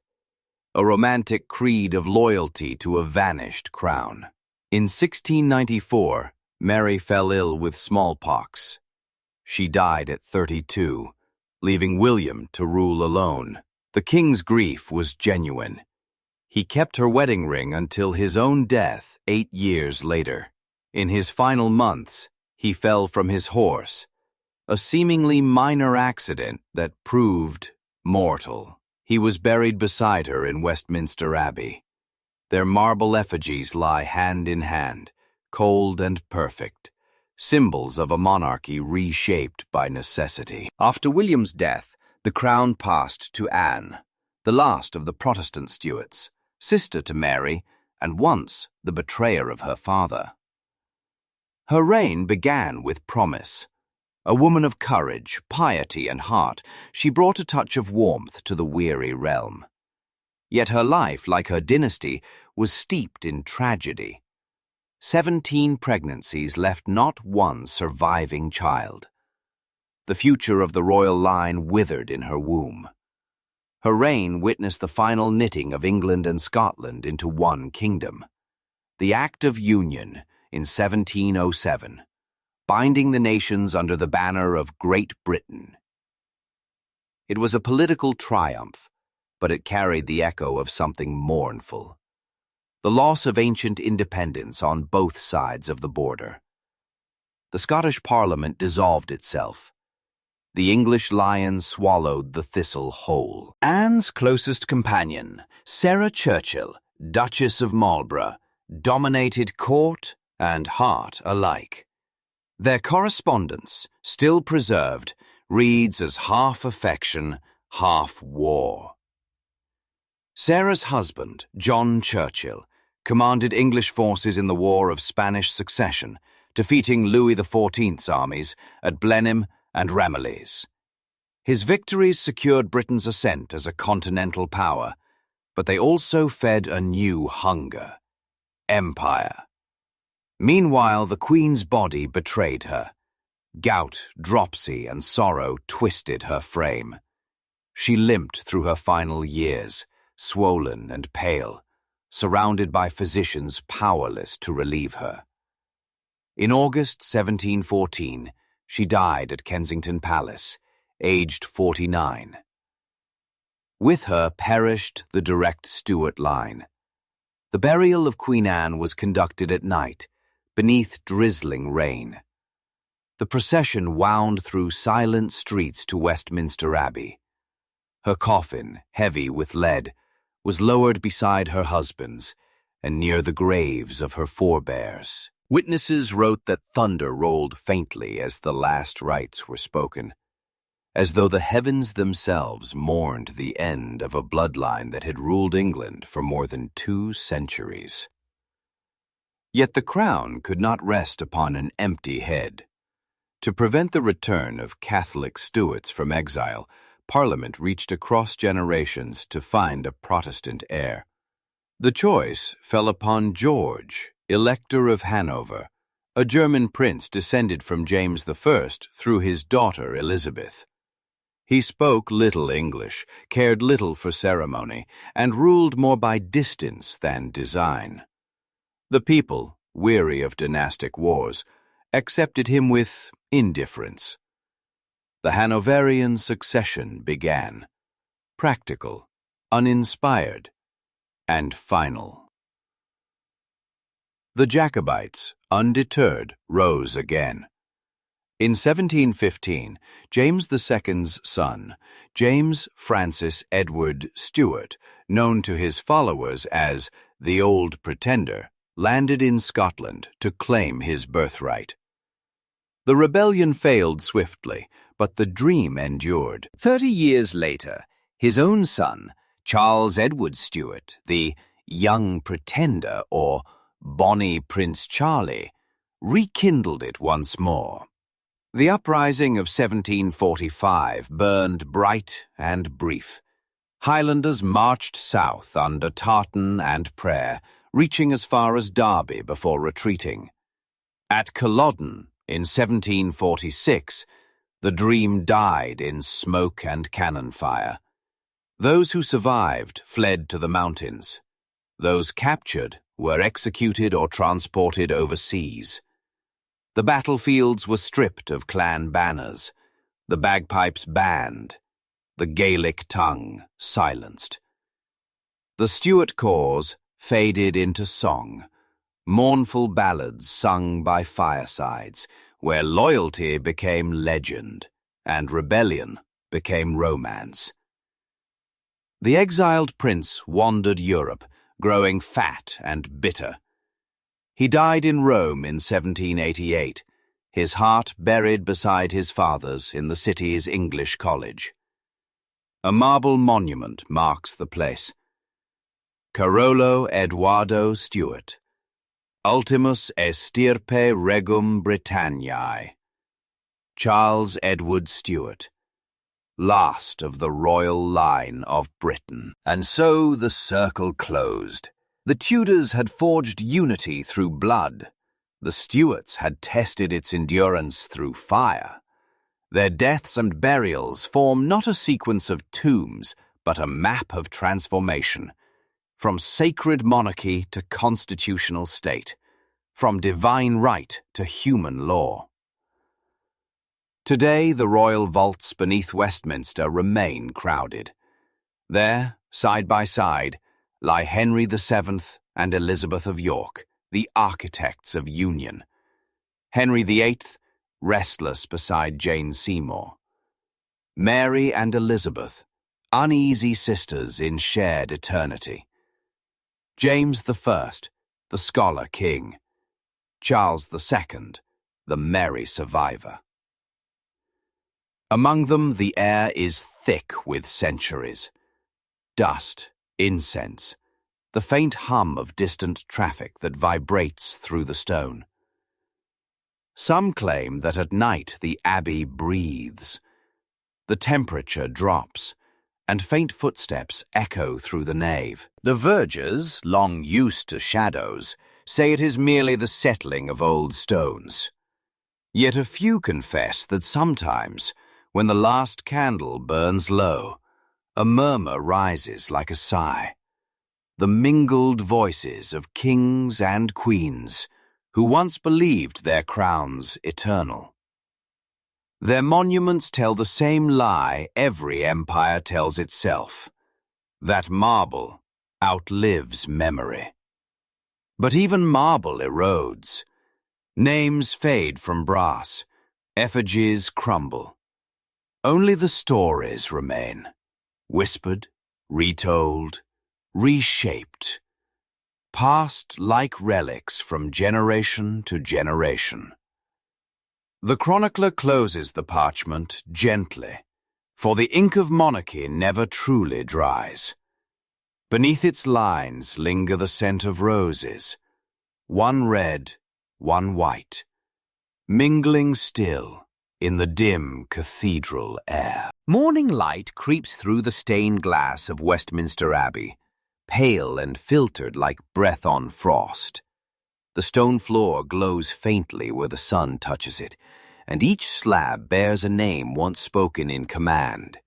a romantic creed of loyalty to a vanished crown. In 1694, Mary fell ill with smallpox. She died at 32, leaving William to rule alone. The king's grief was genuine. He kept her wedding ring until his own death 8 years later. In his final months, he fell from his horse, a seemingly minor accident that proved mortal. He was buried beside her in Westminster Abbey. Their marble effigies lie hand in hand, cold and perfect, symbols of a monarchy reshaped by necessity. After William's death, the crown passed to Anne, the last of the Protestant Stuarts, sister to Mary, and once the betrayer of her father. Her reign began with promise. A woman of courage, piety, and heart, she brought a touch of warmth to the weary realm. Yet her life, like her dynasty, was steeped in tragedy. 17 pregnancies left not one surviving child. The future of the royal line withered in her womb. Her reign witnessed the final knitting of England and Scotland into one kingdom. The Act of Union in 1707, binding the nations under the banner of Great Britain. It was a political triumph, but it carried the echo of something mournful: the loss of ancient independence on both sides of the border. The Scottish Parliament dissolved itself. The English lion swallowed the thistle whole. Anne's closest companion, Sarah Churchill, Duchess of Marlborough, dominated court and heart alike. Their correspondence, still preserved, reads as half affection, half war. Sarah's husband, John Churchill, commanded English forces in the War of Spanish Succession, defeating Louis XIV's armies at Blenheim and Ramillies. His victories secured Britain's ascent as a continental power, but they also fed a new hunger: empire. Meanwhile, the Queen's body betrayed her. Gout, dropsy, and sorrow twisted her frame. She limped through her final years, swollen and pale, surrounded by physicians powerless to relieve her. In August 1714, she died at Kensington Palace, aged 49. With her perished the direct Stuart line. The burial of Queen Anne was conducted at night, beneath drizzling rain. The procession wound through silent streets to Westminster Abbey. Her coffin, heavy with lead, was lowered beside her husband's and near the graves of her forebears. Witnesses wrote that thunder rolled faintly as the last rites were spoken, as though the heavens themselves mourned the end of a bloodline that had ruled England for more than 2 centuries. Yet the crown could not rest upon an empty head. To prevent the return of Catholic Stuarts from exile, Parliament reached across generations to find a Protestant heir. The choice fell upon George, Elector of Hanover, a German prince descended from James I through his daughter Elizabeth. He spoke little English, cared little for ceremony, and ruled more by distance than design. The people, weary of dynastic wars, accepted him with indifference. The Hanoverian succession began, practical, uninspired, and final. The Jacobites, undeterred, rose again. In 1715, James II's son, James Francis Edward Stuart, known to his followers as the Old Pretender, landed in Scotland to claim his birthright. The rebellion failed swiftly, but the dream endured. 30 years later, his own son, Charles Edward Stuart, the Young Pretender, or Bonnie Prince Charlie, rekindled it once more. The uprising of 1745 burned bright and brief. Highlanders marched south under tartan and prayer, reaching as far as Derby before retreating. At Culloden, in 1746, the dream died in smoke and cannon fire. Those who survived fled to the mountains. Those captured were executed or transported overseas. The battlefields were stripped of clan banners, the bagpipes banned, the Gaelic tongue silenced. The Stuart cause faded into song, mournful ballads sung by firesides, where loyalty became legend and rebellion became romance. The exiled prince wandered Europe, growing fat and bitter. He died in Rome in 1788, his heart buried beside his father's in the city's English college. A marble monument marks the place. Carolo Eduardo Stuart, Ultimus Estirpe Regum Britanniae. Charles Edward Stuart, last of the royal line of Britain. And so the circle closed. The Tudors had forged unity through blood. The Stuarts had tested its endurance through fire. Their deaths and burials form not a sequence of tombs, but a map of transformation. From sacred monarchy to constitutional state. From divine right to human law. Today, the royal vaults beneath Westminster remain crowded. There, side by side, lie Henry VII and Elizabeth of York, the architects of union. Henry VIII, restless beside Jane Seymour. Mary and Elizabeth, uneasy sisters in shared eternity. James I, the scholar king. Charles II, the merry survivor. Among them, the air is thick with centuries. Dust, incense, the faint hum of distant traffic that vibrates through the stone. Some claim that at night the abbey breathes. The temperature drops, and faint footsteps echo through the nave. The vergers, long used to shadows, say it is merely the settling of old stones. Yet a few confess that sometimes, when the last candle burns low, a murmur rises like a sigh. The mingled voices of kings and queens who once believed their crowns eternal. Their monuments tell the same lie every empire tells itself, that marble outlives memory. But even marble erodes. Names fade from brass, effigies crumble. Only the stories remain, whispered, retold, reshaped, passed like relics from generation to generation. The chronicler closes the parchment gently, for the ink of monarchy never truly dries. Beneath its lines linger the scent of roses, one red, one white, mingling still in the dim cathedral air. Morning light creeps through the stained glass of Westminster Abbey, pale and filtered like breath on frost. The stone floor glows faintly where the sun touches it, and each slab bears a name once spoken in command.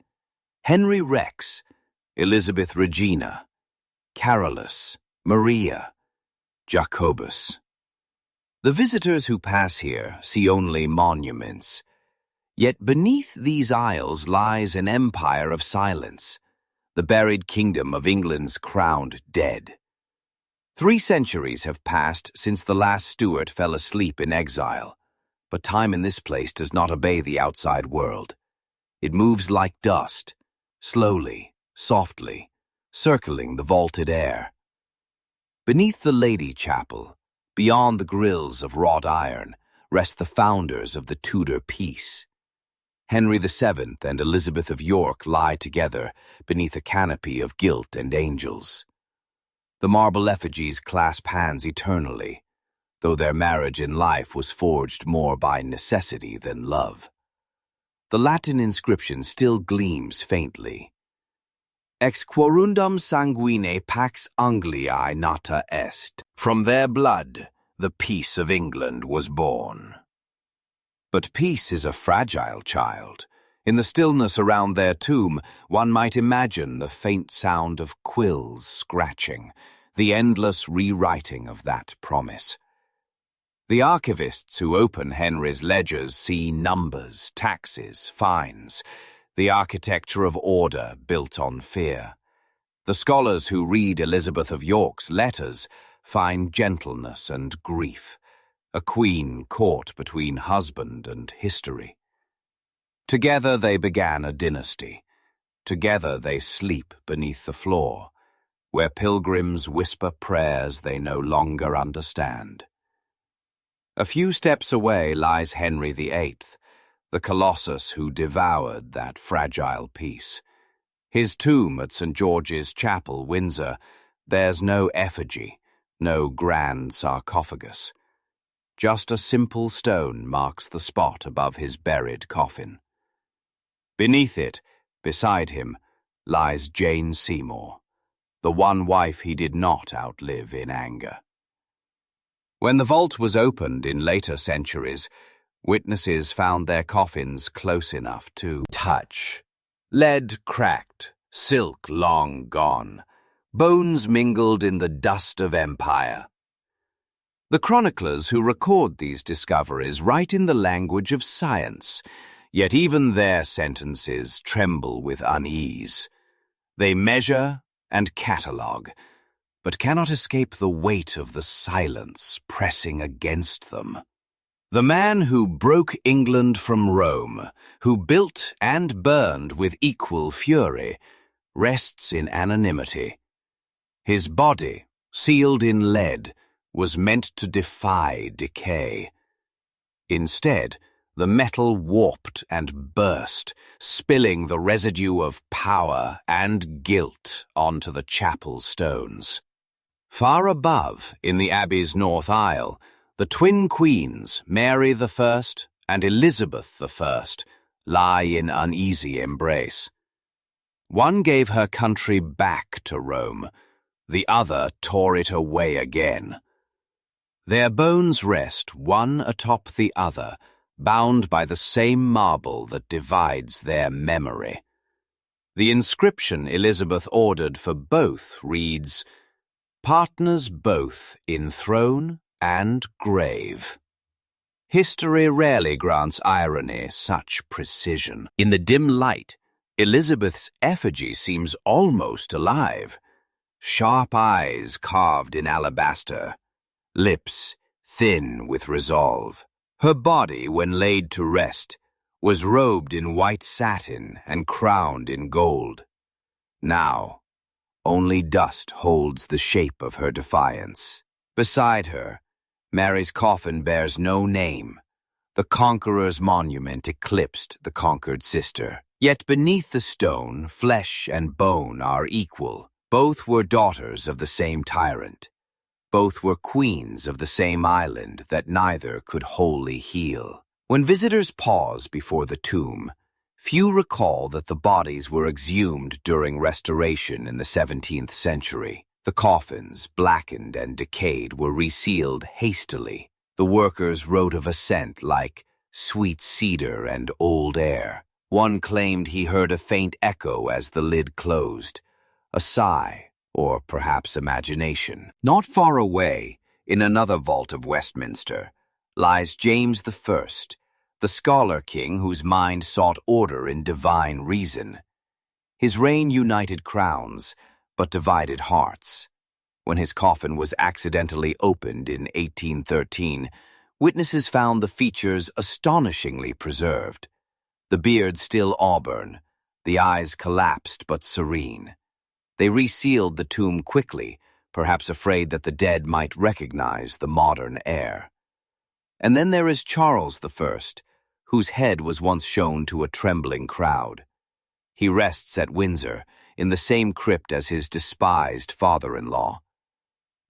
Henry Rex, Elizabeth Regina, Carolus, Maria, Jacobus. The visitors who pass here see only monuments. Yet beneath these aisles lies an empire of silence, the buried kingdom of England's crowned dead. 3 centuries have passed since the last Stuart fell asleep in exile, but time in this place does not obey the outside world. It moves like dust, slowly, softly, circling the vaulted air. Beneath the Lady Chapel, beyond the grills of wrought iron, rest the founders of the Tudor peace. Henry VII and Elizabeth of York lie together beneath a canopy of gilt and angels. The marble effigies clasp hands eternally, though their marriage in life was forged more by necessity than love. The Latin inscription still gleams faintly. Ex quorundam sanguine pax Angliae nata est. From their blood, the peace of England was born. But peace is a fragile child. In the stillness around their tomb, one might imagine the faint sound of quills scratching, the endless rewriting of that promise. The archivists who open Henry's ledgers see numbers, taxes, fines, the architecture of order built on fear. The scholars who read Elizabeth of York's letters find gentleness and grief, a queen caught between husband and history. Together they began a dynasty. Together they sleep beneath the floor, where pilgrims whisper prayers they no longer understand. A few steps away lies Henry VIII, the colossus who devoured that fragile piece. His tomb at St. George's Chapel, Windsor, bears no effigy, no grand sarcophagus. Just a simple stone marks the spot above his buried coffin. Beneath it, beside him, lies Jane Seymour, the one wife he did not outlive in anger. When the vault was opened in later centuries, witnesses found their coffins close enough to touch. Lead cracked, silk long gone, bones mingled in the dust of empire. The chroniclers who record these discoveries write in the language of science, yet even their sentences tremble with unease. They measure and catalogue, but cannot escape the weight of the silence pressing against them. The man who broke England from Rome, who built and burned with equal fury, rests in anonymity. His body, sealed in lead, was meant to defy decay. Instead, the metal warped and burst, spilling the residue of power and guilt onto the chapel stones. Far above, in the Abbey's north aisle, the twin queens, Mary I and Elizabeth I, lie in uneasy embrace. One gave her country back to Rome, the other tore it away again. Their bones rest one atop the other, bound by the same marble that divides their memory. The inscription Elizabeth ordered for both reads, "Partners both in throne and grave." History rarely grants irony such precision. In the dim light, Elizabeth's effigy seems almost alive. Sharp eyes carved in alabaster, lips thin with resolve. Her body, when laid to rest, was robed in white satin and crowned in gold. Now, only dust holds the shape of her defiance. Beside her, Mary's coffin bears no name. The conqueror's monument eclipsed the conquered sister. Yet beneath the stone, flesh and bone are equal. Both were daughters of the same tyrant. Both were queens of the same island that neither could wholly heal. When visitors pause before the tomb, few recall that the bodies were exhumed during restoration in the 17th century. The coffins, blackened and decayed, were resealed hastily. The workers wrote of a scent like sweet cedar and old air. One claimed he heard a faint echo as the lid closed, a sigh, or perhaps imagination. Not far away, in another vault of Westminster, lies James I, the scholar king whose mind sought order in divine reason. His reign united crowns, but divided hearts. When his coffin was accidentally opened in 1813, witnesses found the features astonishingly preserved. The beard still auburn, the eyes collapsed but serene. They resealed the tomb quickly, perhaps afraid that the dead might recognize the modern heir. And then there is Charles I, whose head was once shown to a trembling crowd. He rests at Windsor, in the same crypt as his despised father-in-law.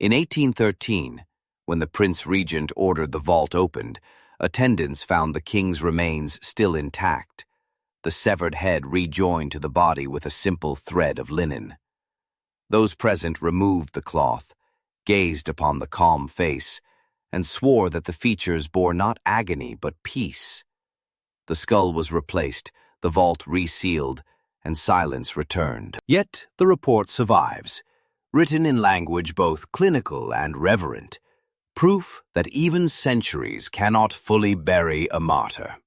In 1813, when the Prince Regent ordered the vault opened, attendants found the king's remains still intact, the severed head rejoined to the body with a simple thread of linen. Those present removed the cloth, gazed upon the calm face, and swore that the features bore not agony but peace. The skull was replaced, the vault resealed, and silence returned. Yet the report survives, written in language both clinical and reverent, proof that even centuries cannot fully bury a martyr.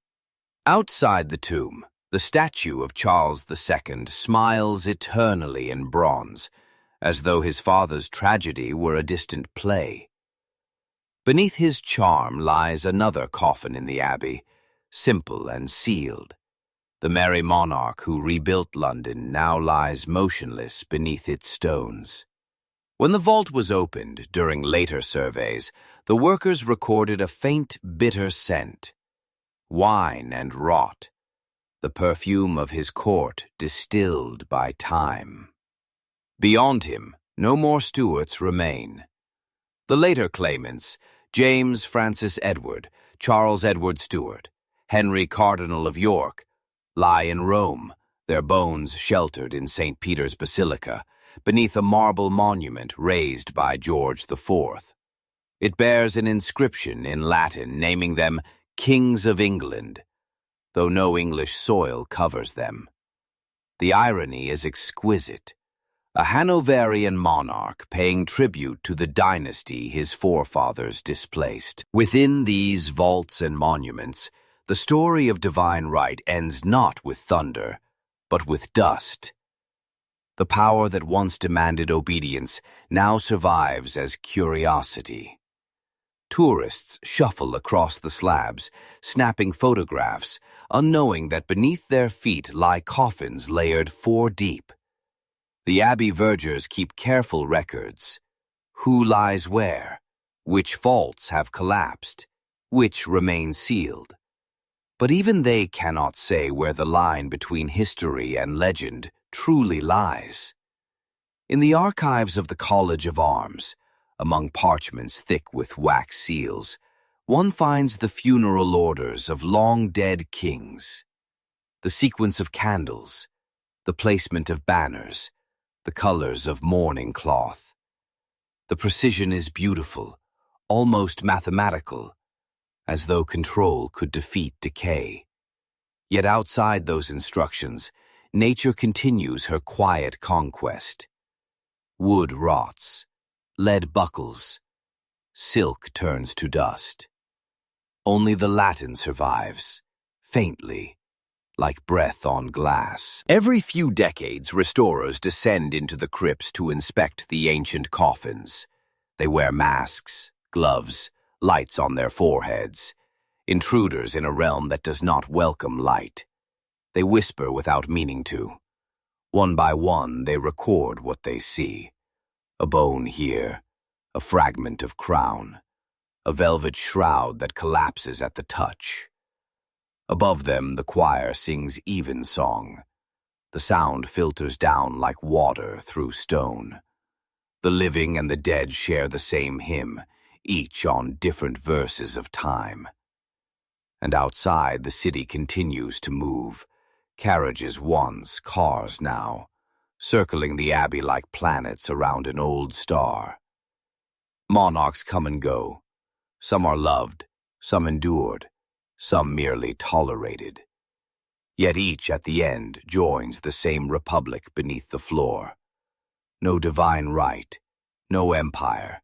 Outside the tomb, the statue of Charles II smiles eternally in bronze, as though his father's tragedy were a distant play. Beneath his charm lies another coffin in the Abbey, simple and sealed. The merry monarch who rebuilt London now lies motionless beneath its stones. When the vault was opened during later surveys, the workers recorded a faint, bitter scent. Wine and rot, the perfume of his court distilled by time. Beyond him, no more Stuarts remain. The later claimants, James Francis Edward, Charles Edward Stuart, Henry Cardinal of York, lie in Rome, their bones sheltered in St. Peter's Basilica, beneath a marble monument raised by George IV. It bears an inscription in Latin naming them Kings of England, though no English soil covers them. The irony is exquisite. A Hanoverian monarch paying tribute to the dynasty his forefathers displaced. Within these vaults and monuments, the story of divine right ends not with thunder, but with dust. The power that once demanded obedience now survives as curiosity. Tourists shuffle across the slabs, snapping photographs, unknowing that beneath their feet lie coffins layered 4 deep. The abbey vergers keep careful records. Who lies where? Which vaults have collapsed? Which remain sealed? But even they cannot say where the line between history and legend truly lies. In the archives of the College of Arms, among parchments thick with wax seals, one finds the funeral orders of long-dead kings, the sequence of candles, the placement of banners, the colors of mourning cloth. The precision is beautiful, almost mathematical, as though control could defeat decay. Yet outside those instructions, nature continues her quiet conquest. Wood rots, lead buckles, silk turns to dust. Only the Latin survives, faintly, like breath on glass. Every few decades, restorers descend into the crypts to inspect the ancient coffins. They wear masks, gloves, lights on their foreheads, intruders in a realm that does not welcome light. They whisper without meaning to. One by one, they record what they see. A bone here, a fragment of crown, a velvet shroud that collapses at the touch. Above them, the choir sings evensong. The sound filters down like water through stone. The living and the dead share the same hymn, each on different verses of time. And outside, the city continues to move. Carriages once, cars now, circling the abbey like planets around an old star. Monarchs come and go. Some are loved, some endured, some merely tolerated. Yet each at the end joins the same republic beneath the floor. No divine right, no empire,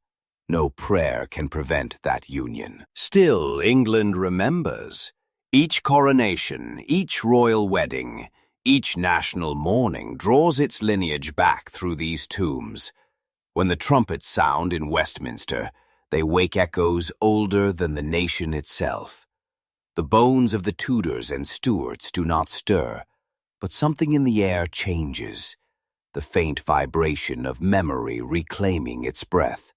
no prayer can prevent that union. Still, England remembers. Each coronation, each royal wedding, each national mourning draws its lineage back through these tombs. When the trumpets sound in Westminster, they wake echoes older than the nation itself. The bones of the Tudors and Stuarts do not stir, but something in the air changes, the faint vibration of memory reclaiming its breath.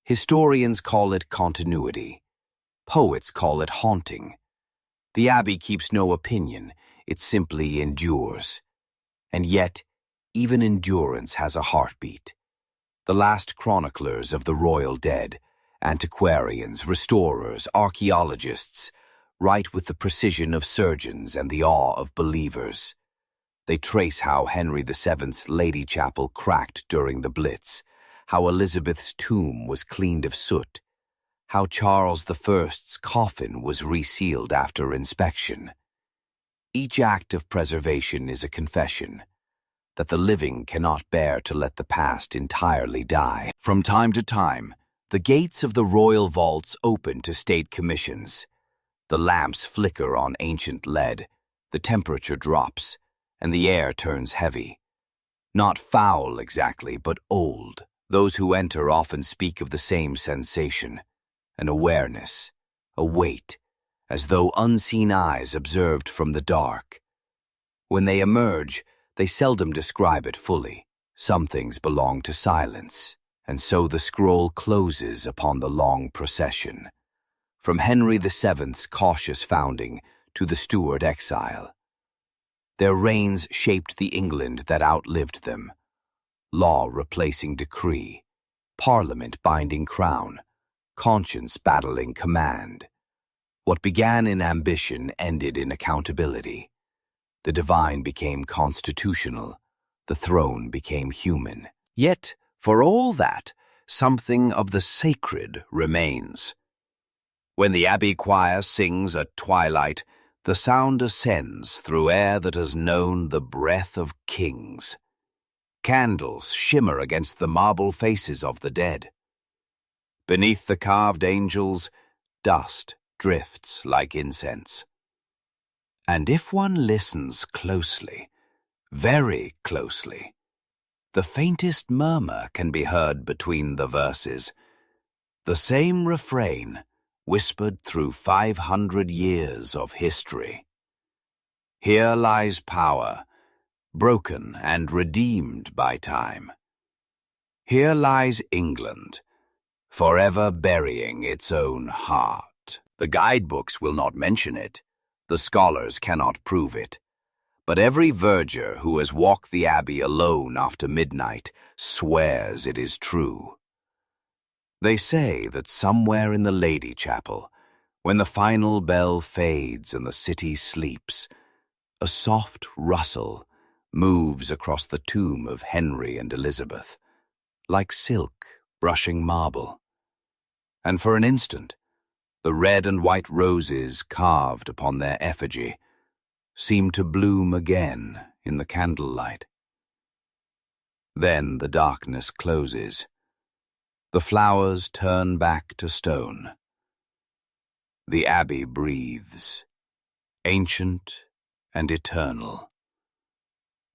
Historians call it continuity. Poets call it haunting. The abbey keeps no opinion, it simply endures. And yet, even endurance has a heartbeat. The last chroniclers of the royal dead, antiquarians, restorers, archaeologists, write with the precision of surgeons and the awe of believers. They trace how Henry VII's Lady Chapel cracked during the Blitz, how Elizabeth's tomb was cleaned of soot, how Charles I's coffin was resealed after inspection. Each act of preservation is a confession that the living cannot bear to let the past entirely die. From time to time, the gates of the royal vaults open to state commissions. The lamps flicker on ancient lead, the temperature drops, and the air turns heavy. Not foul exactly, but old. Those who enter often speak of the same sensation, an awareness, a weight, as though unseen eyes observed from the dark. When they emerge, they seldom describe it fully. Some things belong to silence, And so the scroll closes upon the long procession, from Henry VII's cautious founding to the Stuart exile. Their reigns shaped the England that outlived them, law replacing decree, parliament binding crown, conscience battling command. What began in ambition ended in accountability. The divine became constitutional, the throne became human. Yet, for all that, something of the sacred remains. When the abbey choir sings at twilight, the sound ascends through air that has known the breath of kings. Candles shimmer against the marble faces of the dead. Beneath the carved angels, dust drifts like incense. And if one listens closely, very closely, the faintest murmur can be heard between the verses, the same refrain whispered through 500 years of history. Here lies power, broken and redeemed by time. Here lies England, forever burying its own heart. The guidebooks will not mention it, the scholars cannot prove it, but every verger who has walked the abbey alone after midnight swears it is true. They say that somewhere in the Lady Chapel, when the final bell fades and the city sleeps, a soft rustle moves across the tomb of Henry and Elizabeth, like silk brushing marble. And for an instant, the red and white roses carved upon their effigy seem to bloom again in the candlelight. Then the darkness closes. The flowers turn back to stone. The abbey breathes, ancient and eternal,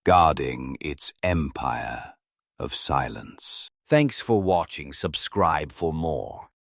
guarding its empire of silence. Thanks for watching. Subscribe for more.